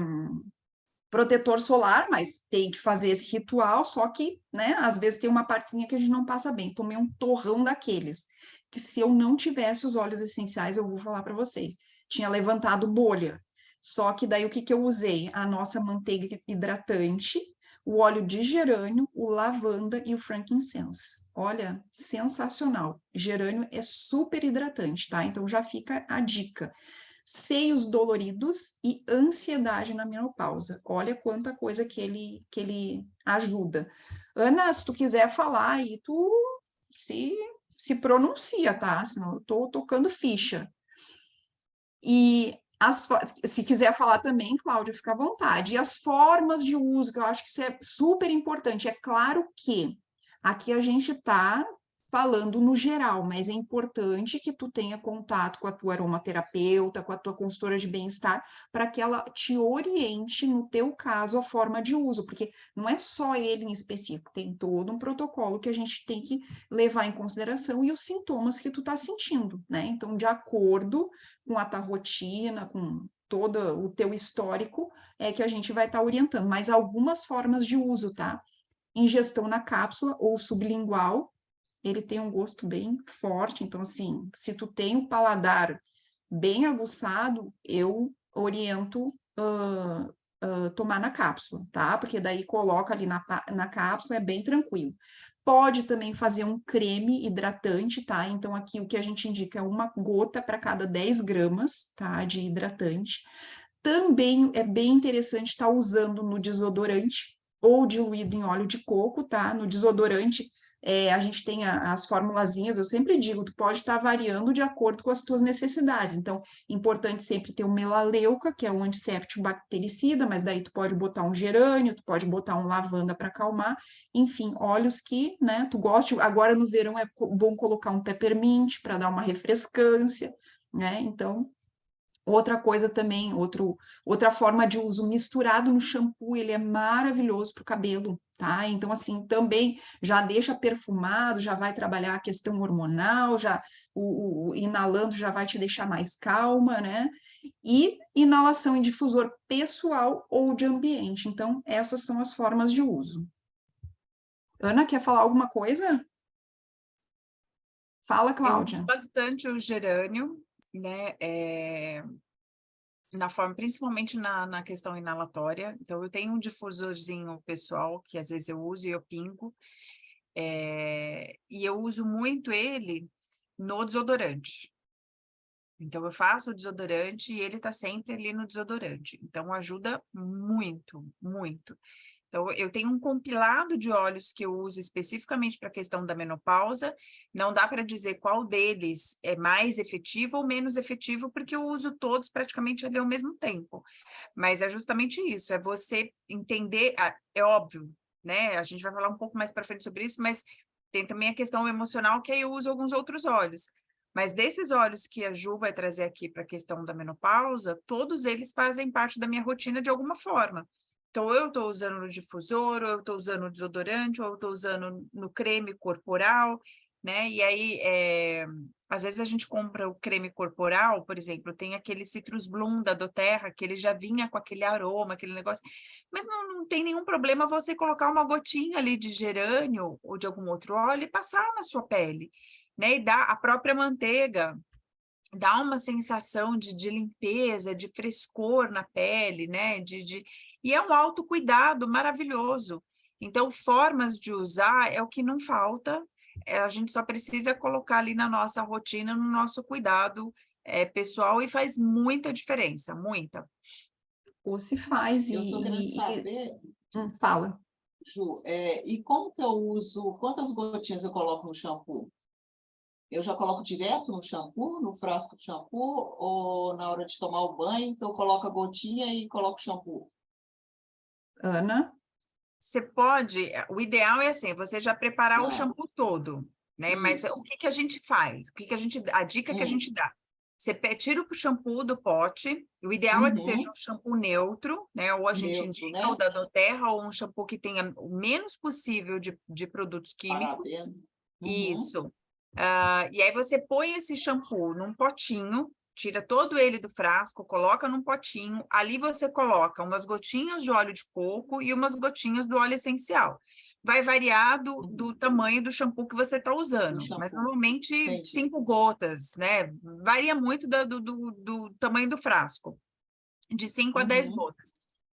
Protetor solar, mas tem que fazer esse ritual, só que, né, às vezes tem uma partezinha que a gente não passa bem. Tomei um torrão daqueles, que se eu não tivesse os óleos essenciais, eu vou falar para vocês, tinha levantado bolha. Só que daí o que eu usei? A nossa manteiga hidratante, o óleo de gerânio, o lavanda e o frankincense. Olha, sensacional. Gerânio é super hidratante, tá? Então já fica a dica. Seios doloridos e ansiedade na menopausa. Olha quanta coisa que ele ajuda. Ana, se tu quiser falar aí, tu se, se pronuncia, tá? Senão eu tô tocando ficha. E se quiser falar também, Cláudia, fica à vontade. E as formas de uso, que eu acho que isso é super importante. É claro que aqui a gente está falando no geral, mas é importante que tu tenha contato com a tua aromaterapeuta, com a tua consultora de bem-estar, para que ela te oriente, no teu caso, a forma de uso, porque não é só ele em específico, tem todo um protocolo que a gente tem que levar em consideração e os sintomas que tu tá sentindo, né? Então, de acordo com a tua rotina, com todo o teu histórico, é que a gente vai estar orientando, mas algumas formas de uso, tá? Ingestão na cápsula ou sublingual, ele tem um gosto bem forte, então assim, se tu tem o paladar bem aguçado, eu oriento tomar na cápsula, tá? Porque daí coloca ali na cápsula, é bem tranquilo. Pode também fazer um creme hidratante, tá? Então, aqui o que a gente indica é uma gota para cada 10 gramas, tá? De hidratante. Também é bem interessante estar usando no desodorante ou diluído em óleo de coco, tá? No desodorante, a gente tem as formulazinhas, eu sempre digo, tu pode estar variando de acordo com as tuas necessidades. Então, importante sempre ter o melaleuca, que é um antisséptico bactericida, mas daí tu pode botar um gerânio, tu pode botar um lavanda para acalmar, enfim, óleos que, né, tu goste. Agora no verão é bom colocar um peppermint para dar uma refrescância, né? Então, outra coisa também, outra forma de uso misturado no shampoo, ele é maravilhoso para o cabelo, tá? Então, assim, também já deixa perfumado, já vai trabalhar a questão hormonal, já o inalando já vai te deixar mais calma, né? E inalação em difusor pessoal ou de ambiente. Então, essas são as formas de uso. Ana, quer falar alguma coisa? Fala, Eu uso Cláudia. bastante o gerânio, né? na forma, principalmente na questão inalatória. Então, eu tenho um difusorzinho pessoal, que às vezes eu uso e eu pingo, e eu uso muito ele no desodorante. Então, eu faço o desodorante e ele tá sempre ali no desodorante. Então, ajuda muito, muito. Então, eu tenho um compilado de óleos que eu uso especificamente para a questão da menopausa. Não dá para dizer qual deles é mais efetivo ou menos efetivo, porque eu uso todos praticamente ali ao mesmo tempo. Mas é justamente isso, é você entender, é óbvio, né? A gente vai falar um pouco mais para frente sobre isso, mas tem também a questão emocional, que aí eu uso alguns outros óleos. Mas desses óleos que a Ju vai trazer aqui para a questão da menopausa, todos eles fazem parte da minha rotina de alguma forma. Então, eu estou usando no difusor, ou eu estou usando no desodorante, ou eu estou usando no creme corporal, né? E aí, às vezes a gente compra o creme corporal, por exemplo, tem aquele Citrus Bloom da doTERRA, que ele já vinha com aquele aroma, aquele negócio, mas não tem nenhum problema você colocar uma gotinha ali de gerânio ou de algum outro óleo e passar na sua pele, né? E dar a própria manteiga, dá uma sensação de limpeza, de frescor na pele, né? E é um autocuidado maravilhoso. Então, formas de usar é o que não falta, a gente só precisa colocar ali na nossa rotina, no nosso cuidado pessoal, e faz muita diferença, muita. Ou se faz Eu estou querendo saber, fala. Ju, e como que eu uso, quantas gotinhas eu coloco no shampoo? Eu já coloco direto no shampoo, no frasco de shampoo, ou na hora de tomar o banho, que eu coloco a gotinha e coloco o shampoo? Ana? Você pode, o ideal é assim, você já preparar o shampoo todo, né? Mas o Isso. que a gente faz? A dica que a gente dá? Você tira o shampoo do pote, o ideal é que seja um shampoo neutro, né? Ou a gente Neutro, indica né? o da doTERRA, ou um shampoo que tenha o menos possível de produtos químicos. Parabéns. Isso. E aí você põe esse shampoo num potinho, tira todo ele do frasco, coloca num potinho, ali você coloca umas gotinhas de óleo de coco e umas gotinhas do óleo essencial. Vai variar do tamanho do shampoo que você está usando, mas normalmente Entendi. 5 gotas, né? Varia muito do tamanho do frasco, de 5 a 10 gotas.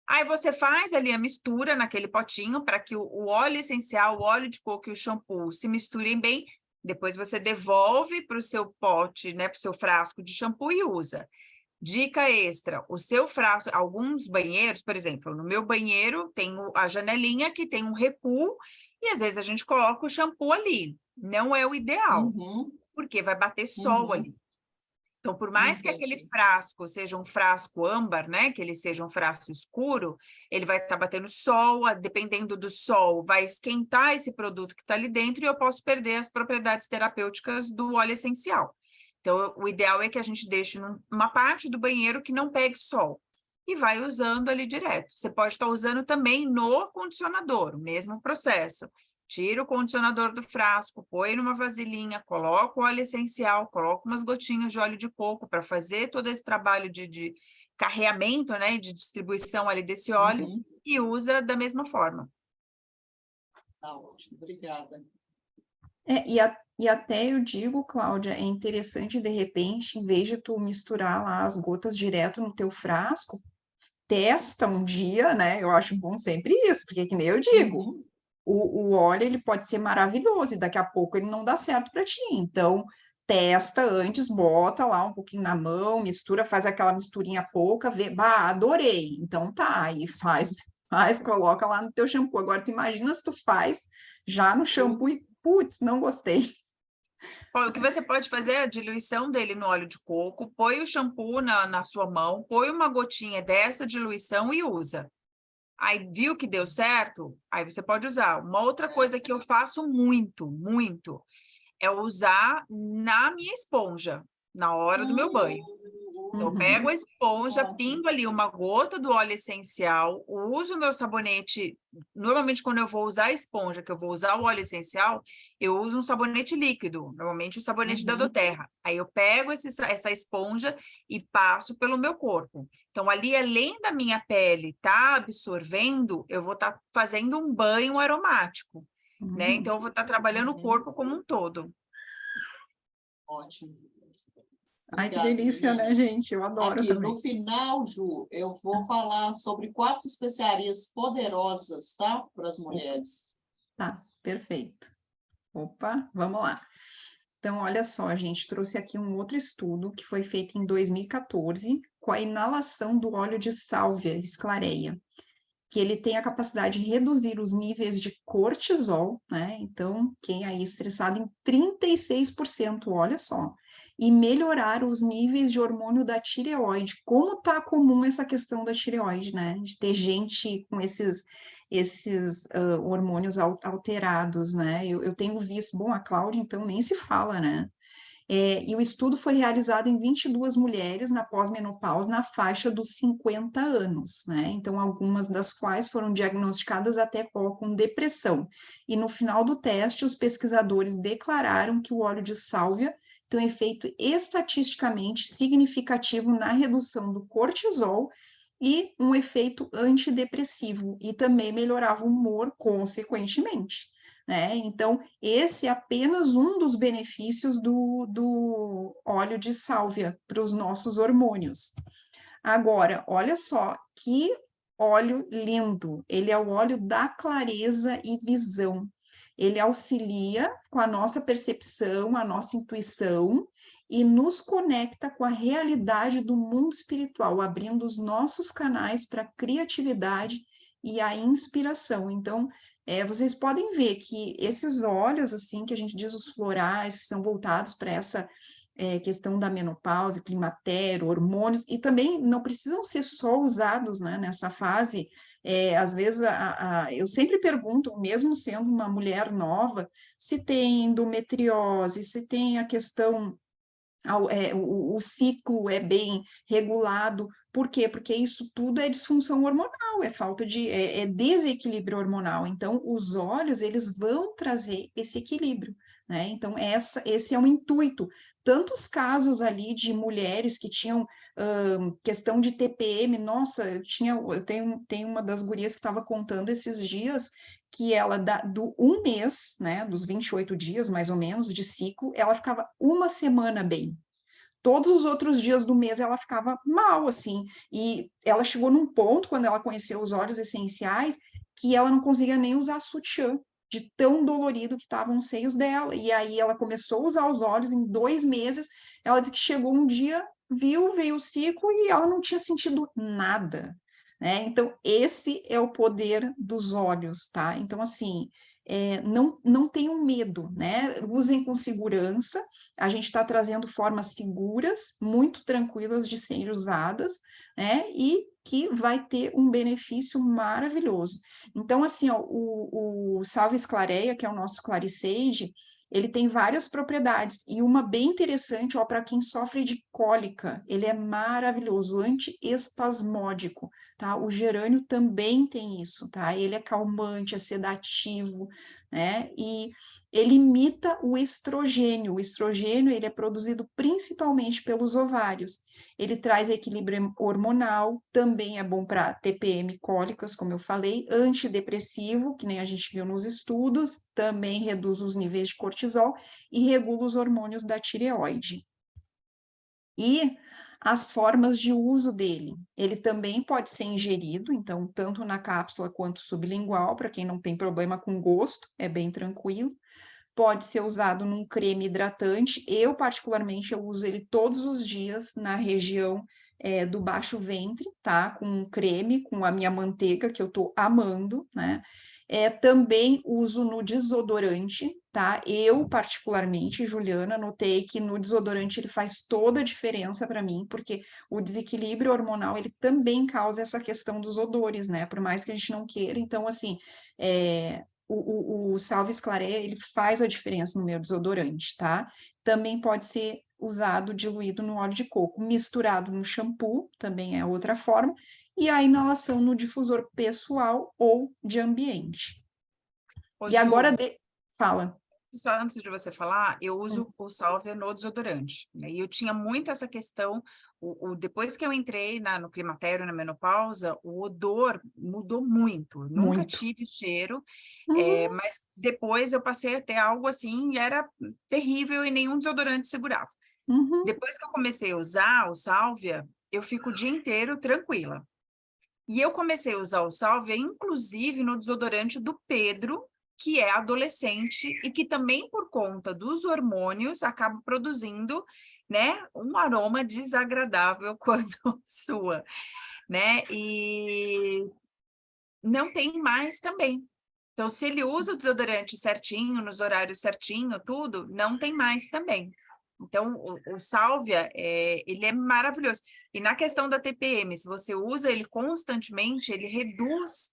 Aí você faz ali a mistura naquele potinho para que o óleo essencial, o óleo de coco e o shampoo se misturem bem. Depois você devolve para o seu pote, né, para o seu frasco de shampoo e usa. Dica extra, o seu frasco, alguns banheiros, por exemplo, no meu banheiro tem a janelinha que tem um recuo e às vezes a gente coloca o shampoo ali. Não é o ideal, porque vai bater sol ali. Então, por mais que aquele frasco seja um frasco âmbar, né, que ele seja um frasco escuro, ele vai estar batendo sol, dependendo do sol, vai esquentar esse produto que está ali dentro e eu posso perder as propriedades terapêuticas do óleo essencial. Então, o ideal é que a gente deixe numa parte do banheiro que não pegue sol e vai usando ali direto. Você pode estar usando também no condicionador, o mesmo processo. Tira o condicionador do frasco, põe numa vasilhinha, coloca o óleo essencial, coloca umas gotinhas de óleo de coco para fazer todo esse trabalho de carreamento, né, de distribuição ali desse óleo e usa da mesma forma. Tá ótimo, obrigada. E até eu digo, Cláudia, é interessante, de repente, em vez de tu misturar lá as gotas direto no teu frasco, testa um dia, né? Eu acho bom sempre isso, porque que nem eu digo, o óleo ele pode ser maravilhoso e daqui a pouco ele não dá certo para ti. Então, testa antes, bota lá um pouquinho na mão, mistura, faz aquela misturinha pouca, vê, bah, adorei. Então tá, aí coloca lá no teu shampoo. Agora tu imagina se tu faz já no shampoo e putz, não gostei. O que você pode fazer é a diluição dele no óleo de coco, põe o shampoo na sua mão, põe uma gotinha dessa diluição e usa. Aí viu que deu certo? Aí você pode usar. Uma outra coisa que eu faço muito, muito, é usar na minha esponja, na hora do meu banho. Então, eu pego a esponja, pingo ali uma gota do óleo essencial, uso o meu sabonete. Normalmente, quando eu vou usar a esponja, que eu vou usar o óleo essencial, eu uso um sabonete líquido, normalmente o sabonete da doTERRA. Aí eu pego essa esponja e passo pelo meu corpo. Então, ali, além da minha pele estar absorvendo, eu vou estar fazendo um banho aromático, né? Então, eu vou estar trabalhando o corpo como um todo. Ótimo. Ai, que Obrigada, delícia, né, meninas. gente? Eu adoro Aqui, também. no final, Ju, eu vou falar sobre 4 especiarias poderosas, tá? Para as mulheres. Tá, perfeito. Opa, vamos lá. Então, olha só, a gente trouxe aqui um outro estudo que foi feito em 2014 com a inalação do óleo de sálvia esclareia, que ele tem a capacidade de reduzir os níveis de cortisol, né? Então, quem aí é estressado em 36%, olha só, e melhorar os níveis de hormônio da tireoide. Como tá comum essa questão da tireoide, né? De ter gente com esses hormônios alterados, né? Eu tenho visto, bom, a Cláudia, então, nem se fala, né? E o estudo foi realizado em 22 mulheres na pós-menopausa, na faixa dos 50 anos, né? Então, algumas das quais foram diagnosticadas até com depressão. E no final do teste, os pesquisadores declararam que o óleo de sálvia tem um efeito estatisticamente significativo na redução do cortisol e um efeito antidepressivo, e também melhorava o humor consequentemente, né? Então, esse é apenas um dos benefícios do óleo de sálvia para os nossos hormônios. Agora, olha só que óleo lindo! Ele é o óleo da clareza e visão. Ele auxilia com a nossa percepção, a nossa intuição e nos conecta com a realidade do mundo espiritual, abrindo os nossos canais para a criatividade e a inspiração. Então, vocês podem ver que esses óleos, assim, que a gente diz os florais, são voltados para essa questão da menopausa, climatério, hormônios, e também não precisam ser só usados, né, nessa fase. Às vezes, eu sempre pergunto, mesmo sendo uma mulher nova, se tem endometriose, se tem a questão o ciclo é bem regulado. Por quê? Porque isso tudo é disfunção hormonal, é falta de desequilíbrio hormonal. Então, os óleos, eles vão trazer esse equilíbrio, né? Então, esse é o intuito. Tantos casos ali de mulheres que tinham questão de TPM, nossa, eu tenho uma das gurias que estava contando esses dias que ela, do um mês, né, dos 28 dias, mais ou menos, de ciclo, ela ficava uma semana bem. Todos os outros dias do mês ela ficava mal, assim, e ela chegou num ponto, quando ela conheceu os óleos essenciais, que ela não conseguia nem usar sutiã, de tão dolorido que estavam os seios dela, e aí ela começou a usar os óleos em 2 meses, ela disse que chegou um dia, veio o ciclo e ela não tinha sentido nada, né? Então, esse é o poder dos óleos, tá? Então, assim, não tenham medo, né? Usem com segurança, a gente está trazendo formas seguras, muito tranquilas de serem usadas, né? E que vai ter um benefício maravilhoso. Então, assim, ó, o Salve Esclareia, que é o nosso Claricide, ele tem várias propriedades, e uma bem interessante, ó, para quem sofre de cólica, ele é maravilhoso, antiespasmódico, tá? O gerânio também tem isso, tá? Ele é calmante, é sedativo, né? E ele imita o estrogênio. O estrogênio, ele é produzido principalmente pelos ovários. Ele traz equilíbrio hormonal, também é bom para TPM cólicas, como eu falei, antidepressivo, que nem a gente viu nos estudos, também reduz os níveis de cortisol e regula os hormônios da tireoide. E as formas de uso dele. Ele também pode ser ingerido, então, tanto na cápsula quanto sublingual, para quem não tem problema com gosto, é bem tranquilo. Pode ser usado num creme hidratante. Eu, particularmente, eu uso ele todos os dias na região do baixo ventre, tá? Com um creme, com a minha manteiga, que eu tô amando, né? Também uso no desodorante, tá? Eu, particularmente, Juliana, notei que no desodorante ele faz toda a diferença para mim, porque o desequilíbrio hormonal, ele também causa essa questão dos odores, né? Por mais que a gente não queira. Então, assim, o Salve Esclareia, ele faz a diferença no meu desodorante, tá? Também pode ser usado diluído no óleo de coco, misturado no shampoo, também é outra forma, e a inalação no difusor pessoal ou de ambiente. Ô, E agora, Ju, fala. só antes de você falar, eu uso o Salvia no desodorante, né? E eu tinha muito essa questão, depois que eu entrei no climatério, na menopausa, o odor mudou muito. Eu nunca Muito. tive cheiro, Uhum. mas depois eu passei a ter algo assim e era terrível e nenhum desodorante segurava. Uhum. Depois que eu comecei a usar o Sálvia, eu fico o dia inteiro tranquila. E eu comecei a usar o Sálvia, inclusive no desodorante do Pedro, que é adolescente e que também, por conta dos hormônios, acaba produzindo, né, um aroma desagradável quando sua, né? E não tem mais também. Então, se ele usa o desodorante certinho, nos horários certinho, tudo, não tem mais também. Então, o Sálvia, ele é maravilhoso. E na questão da TPM, se você usa ele constantemente, ele reduz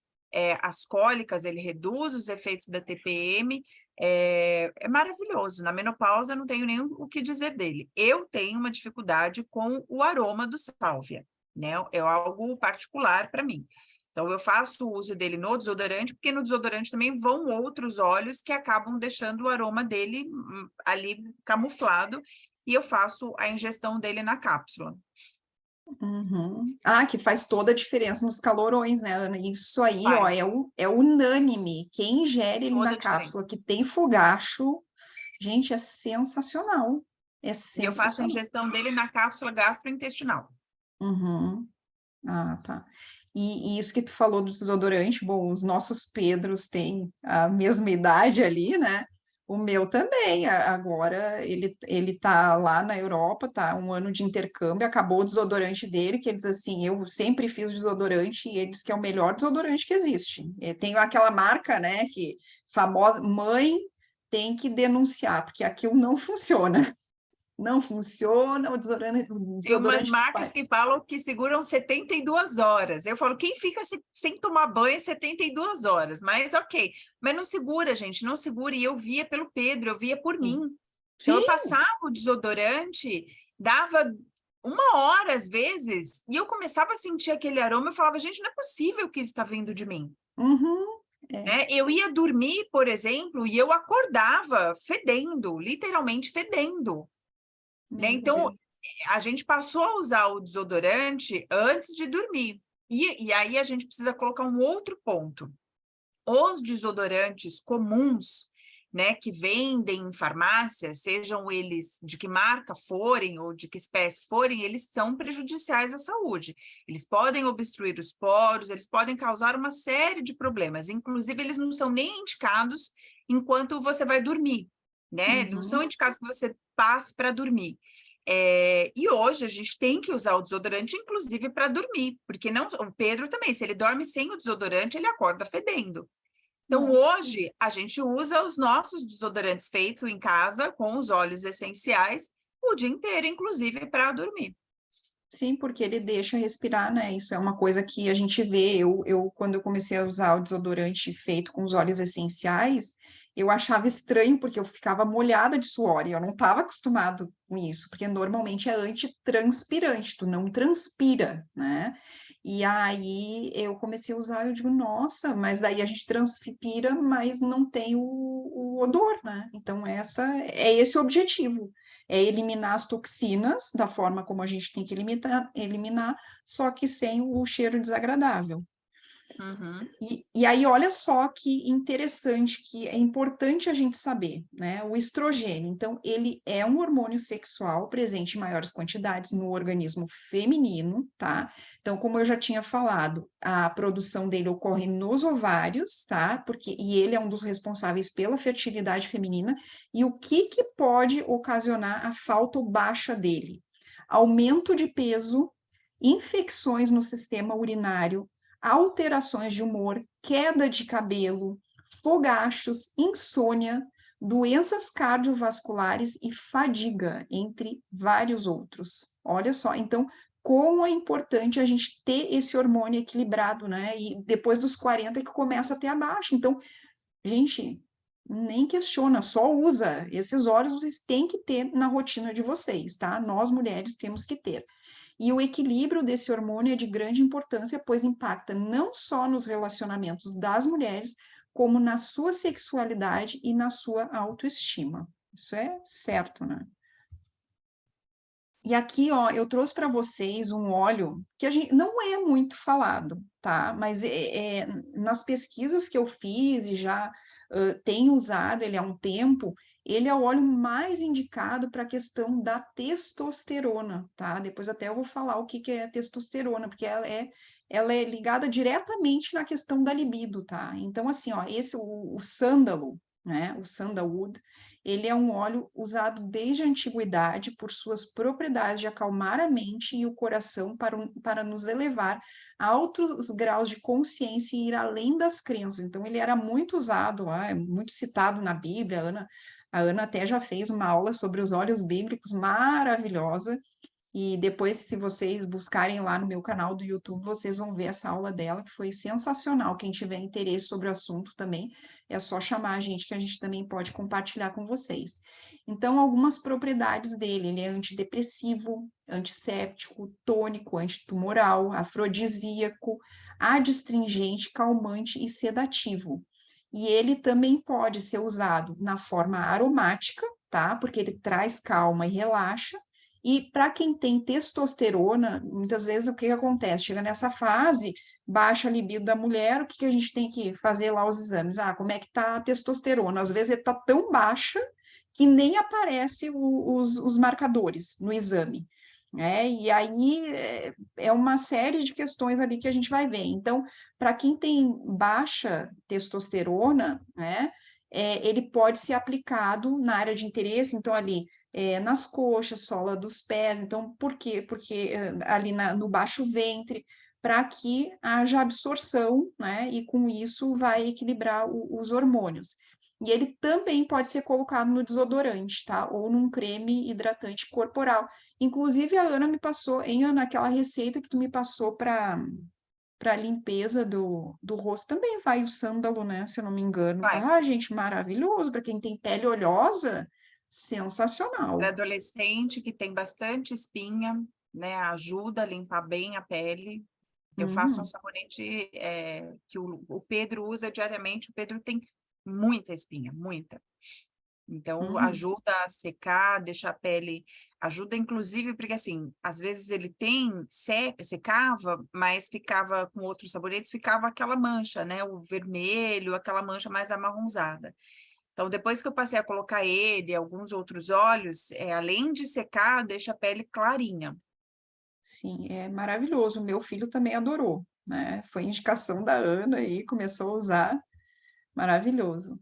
as cólicas, ele reduz os efeitos da TPM, é maravilhoso. Na menopausa, eu não tenho nem o que dizer dele. Eu tenho uma dificuldade com o aroma do Sálvia, né? É algo particular para mim. Então, eu faço o uso dele no desodorante, porque no desodorante também vão outros óleos que acabam deixando o aroma dele ali camuflado, e eu faço a ingestão dele na cápsula. Uhum. Ah, que faz toda a diferença nos calorões, né, Ana? Isso aí, ó, Faz é unânime. Quem ingere ele toda na a diferença. cápsula que tem fogacho, gente, é sensacional. É E eu faço a sensacional. ingestão dele na cápsula gastrointestinal. Uhum. Ah, tá. E isso que tu falou do desodorante, bom, os nossos Pedros têm a mesma idade ali, né? O meu também, agora ele tá lá na Europa, tá um ano de intercâmbio, acabou o desodorante dele, que ele diz assim, eu sempre fiz desodorante e ele diz que é o melhor desodorante que existe. Tem aquela marca, né, que famosa, mãe tem que denunciar, porque aquilo não funciona. Não funciona, o Tem umas desodorante marcas que falam que seguram 72 horas. Eu falo, quem fica sem tomar banho 72 horas? Mas ok. Mas não segura, gente, não segura. E eu via pelo Pedro, eu via por mim. Então, eu Sim. passava o desodorante, dava 1 hora às vezes, e eu começava a sentir aquele aroma. Eu falava, gente, não é possível que isso está vindo de mim. Uhum. É. Né? Eu ia dormir, por exemplo, e eu acordava fedendo, literalmente fedendo. Né? Meu Então, Deus. a gente passou a usar o desodorante antes de dormir. E aí a gente precisa colocar um outro ponto. Os desodorantes comuns, né, que vendem em farmácia, sejam eles de que marca forem ou de que espécie forem, eles são prejudiciais à saúde. Eles podem obstruir os poros, eles podem causar uma série de problemas. Inclusive, eles não são nem indicados enquanto você vai dormir, né? Não são Uhum. indicados que você passe para dormir. E hoje a gente tem que usar o desodorante, inclusive, para dormir, porque não, o Pedro também, se ele dorme sem o desodorante, ele acorda fedendo. Então, Nossa. hoje, a gente usa os nossos desodorantes feitos em casa, com os óleos essenciais, o dia inteiro, inclusive, para dormir. Sim, porque ele deixa respirar, né? Isso é uma coisa que a gente vê. Quando eu comecei a usar o desodorante feito com os óleos essenciais, eu achava estranho, porque eu ficava molhada de suor, e eu não estava acostumado com isso, porque normalmente é antitranspirante, tu não transpira, né? E aí eu comecei a usar, eu digo, nossa, mas daí a gente transpira, mas não tem o odor, né? Então, é esse o objetivo, é eliminar as toxinas da forma como a gente tem que eliminar, só que sem o cheiro desagradável. Uhum. E aí, olha só que interessante, que é importante a gente saber, né? O estrogênio, então, ele é um hormônio sexual presente em maiores quantidades no organismo feminino, tá? Então, como eu já tinha falado, a produção dele ocorre nos ovários, tá? E ele é um dos responsáveis pela fertilidade feminina. E o que pode ocasionar a falta ou baixa dele? Aumento de peso, infecções no sistema urinário, alterações de humor, queda de cabelo, fogachos, insônia, doenças cardiovasculares e fadiga, entre vários outros. Olha só, então, como é importante a gente ter esse hormônio equilibrado, né? E depois dos 40 que começa a ter a baixa. Então, gente, nem questiona, só usa. Esses óleos vocês têm que ter na rotina de vocês, tá? Nós mulheres temos que ter. E o equilíbrio desse hormônio é de grande importância, pois impacta não só nos relacionamentos das mulheres, como na sua sexualidade e na sua autoestima. Isso é certo, né? E aqui, ó, eu trouxe para vocês um óleo que a gente não é muito falado, tá? Mas nas pesquisas que eu fiz e já tenho usado ele há um tempo, ele é o óleo mais indicado para a questão da testosterona, tá? Depois até eu vou falar o que é testosterona, porque ela é ligada diretamente na questão da libido, tá? Então, assim, ó, o sândalo, né? O sandalwood, ele é um óleo usado desde a antiguidade por suas propriedades de acalmar a mente e o coração para nos elevar a altos graus de consciência e ir além das crenças. Então, ele era muito usado lá, é muito citado na Bíblia. A Ana até já fez uma aula sobre os óleos bíblicos maravilhosa. E depois, se vocês buscarem lá no meu canal do YouTube, vocês vão ver essa aula dela, que foi sensacional. Quem tiver interesse sobre o assunto também, é só chamar a gente, que a gente também pode compartilhar com vocês. Então, algumas propriedades dele: ele é antidepressivo, antisséptico, tônico, antitumoral, afrodisíaco, adstringente, calmante e sedativo. E ele também pode ser usado na forma aromática, tá? Porque ele traz calma e relaxa. E para quem tem testosterona, muitas vezes o que acontece? Chega nessa fase, baixa a libido da mulher, o que a gente tem que fazer lá os exames? Ah, como é que está a testosterona? Às vezes está tão baixa que nem aparece os marcadores no exame, né? E aí é uma série de questões ali que a gente vai ver. Então, para quem tem baixa testosterona, né, ele pode ser aplicado na área de interesse, então ali nas coxas, sola dos pés. Então, por quê? Porque ali no baixo ventre, para que haja absorção, né? E com isso vai equilibrar os hormônios. E ele também pode ser colocado no desodorante, tá? Ou num creme hidratante corporal. Inclusive, a Ana me passou, hein, Ana, aquela receita que tu me passou para limpeza do rosto, também vai o sândalo, né? Se eu não me engano. Vai. Ah, gente, maravilhoso. Para quem tem pele oleosa, Para sensacional. adolescente que tem bastante espinha, né? Ajuda a limpar bem a pele. Eu faço um Uhum, sabonete que o Pedro usa diariamente. O Pedro tem muita espinha, muita. Então, uhum, ajuda a secar, deixar a pele... Ajuda, inclusive, porque, assim, às vezes ele secava, mas ficava com outros sabonetes, ficava aquela mancha, né? O vermelho, aquela mancha mais amarronzada. Então, depois que eu passei a colocar ele e alguns outros óleos, além de secar, deixa a pele clarinha. sim, é maravilhoso. O meu filho também adorou, né? Foi indicação da Ana e começou a usar. Maravilhoso.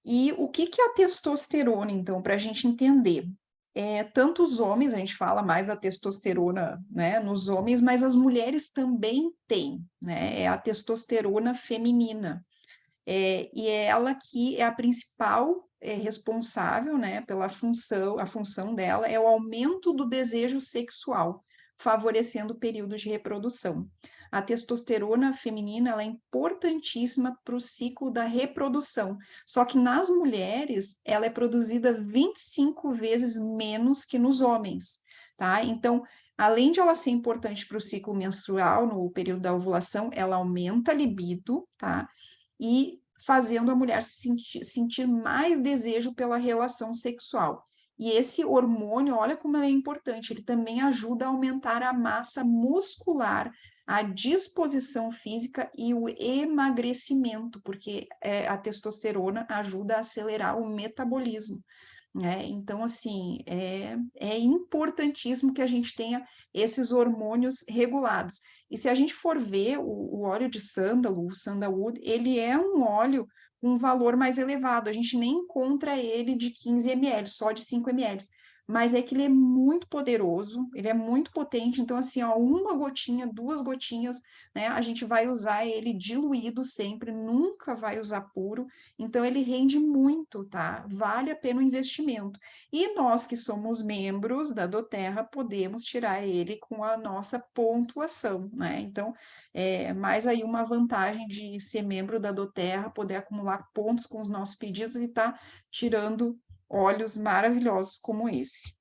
E o que que é a testosterona, então, para a gente entender? Tanto os homens, a gente fala mais da testosterona, né, nos homens, mas as mulheres também têm, né? É a testosterona feminina. E é ela que é a principal responsável, né, pela função, a função dela é o aumento do desejo sexual, favorecendo o período de reprodução. A testosterona feminina ela é importantíssima para o ciclo da reprodução, só que nas mulheres ela é produzida 25 vezes menos que nos homens, tá? Então, além de ela ser importante para o ciclo menstrual, no período da ovulação, ela aumenta a libido, tá? E fazendo a mulher sentir mais desejo pela relação sexual. E esse hormônio, olha como ele é importante, ele também ajuda a aumentar a massa muscular, a disposição física e o emagrecimento, porque a testosterona ajuda a acelerar o metabolismo, né? Então, assim, é importantíssimo que a gente tenha esses hormônios regulados. E se a gente for ver o óleo de sândalo, o sandalwood, ele é um óleo com um valor mais elevado. A gente nem encontra ele de 15 ml, só de 5 ml. Mas é que ele é muito poderoso, ele é muito potente. Então, assim, ó, uma gotinha, duas gotinhas, né? A gente vai usar ele diluído sempre, nunca vai usar puro. Então, ele rende muito, tá? Vale a pena o investimento. E nós que somos membros da doTERRA podemos tirar ele com a nossa pontuação, né? Então, mais aí uma vantagem de ser membro da doTERRA, poder acumular pontos com os nossos pedidos e estar tirando óleos maravilhosos como esse.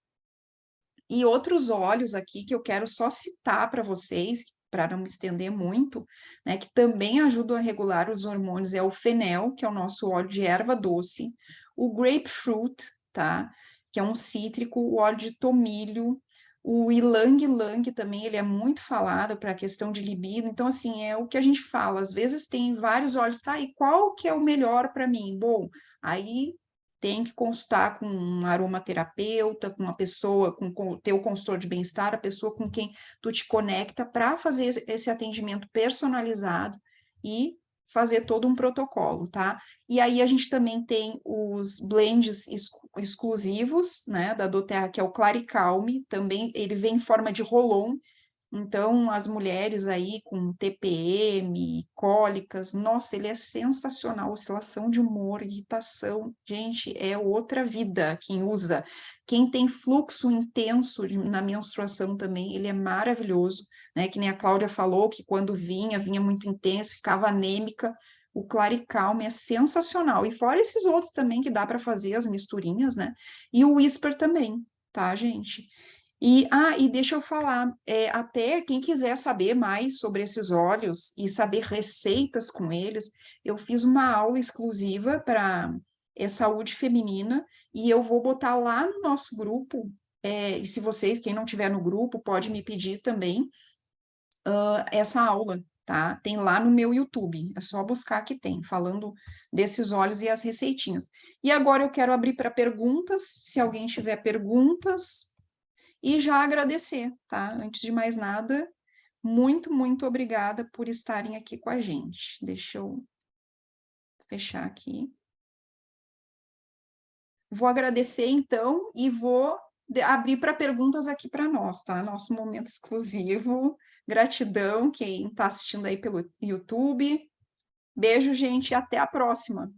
E outros óleos aqui que eu quero só citar para vocês, para não me estender muito, né, que também ajudam a regular os hormônios, é o fenel, que é o nosso óleo de erva doce, o grapefruit, tá, que é um cítrico, o óleo de tomilho, o ylang-ylang também, ele é muito falado para a questão de libido. Então, assim, é o que a gente fala, às vezes tem vários óleos, tá, e qual que é o melhor para mim? Bom, aí tem que consultar com um aromaterapeuta, com uma pessoa, com o teu consultor de bem-estar, a pessoa com quem tu te conecta para fazer esse atendimento personalizado e fazer todo um protocolo, tá? E aí a gente também tem os blends exclusivos, né, da doTERRA, que é o Claricalme, também ele vem em forma de roll-on. Então, as mulheres aí com TPM, cólicas, nossa, ele é sensacional, oscilação de humor, irritação, gente, é outra vida quem usa. Quem tem fluxo intenso na menstruação também, ele é maravilhoso, né? Que nem a Cláudia falou, que quando vinha muito intenso, ficava anêmica. O Claricalme é sensacional. E fora esses outros também que dá para fazer as misturinhas, né? E o Whisper também, tá, gente? E deixa eu falar, até quem quiser saber mais sobre esses óleos e saber receitas com eles, eu fiz uma aula exclusiva para saúde feminina e eu vou botar lá no nosso grupo, e se vocês, quem não tiver no grupo, pode me pedir também essa aula, tá? Tem lá no meu YouTube, é só buscar que tem, falando desses óleos e as receitinhas. E agora eu quero abrir para perguntas, se alguém tiver perguntas. E já agradecer, tá? Antes de mais nada, muito, muito obrigada por estarem aqui com a gente. Deixa eu fechar aqui. Vou agradecer, então, e vou abrir para perguntas aqui para nós, tá? Nosso momento exclusivo. Gratidão quem está assistindo aí pelo YouTube. Beijo, gente, e até a próxima.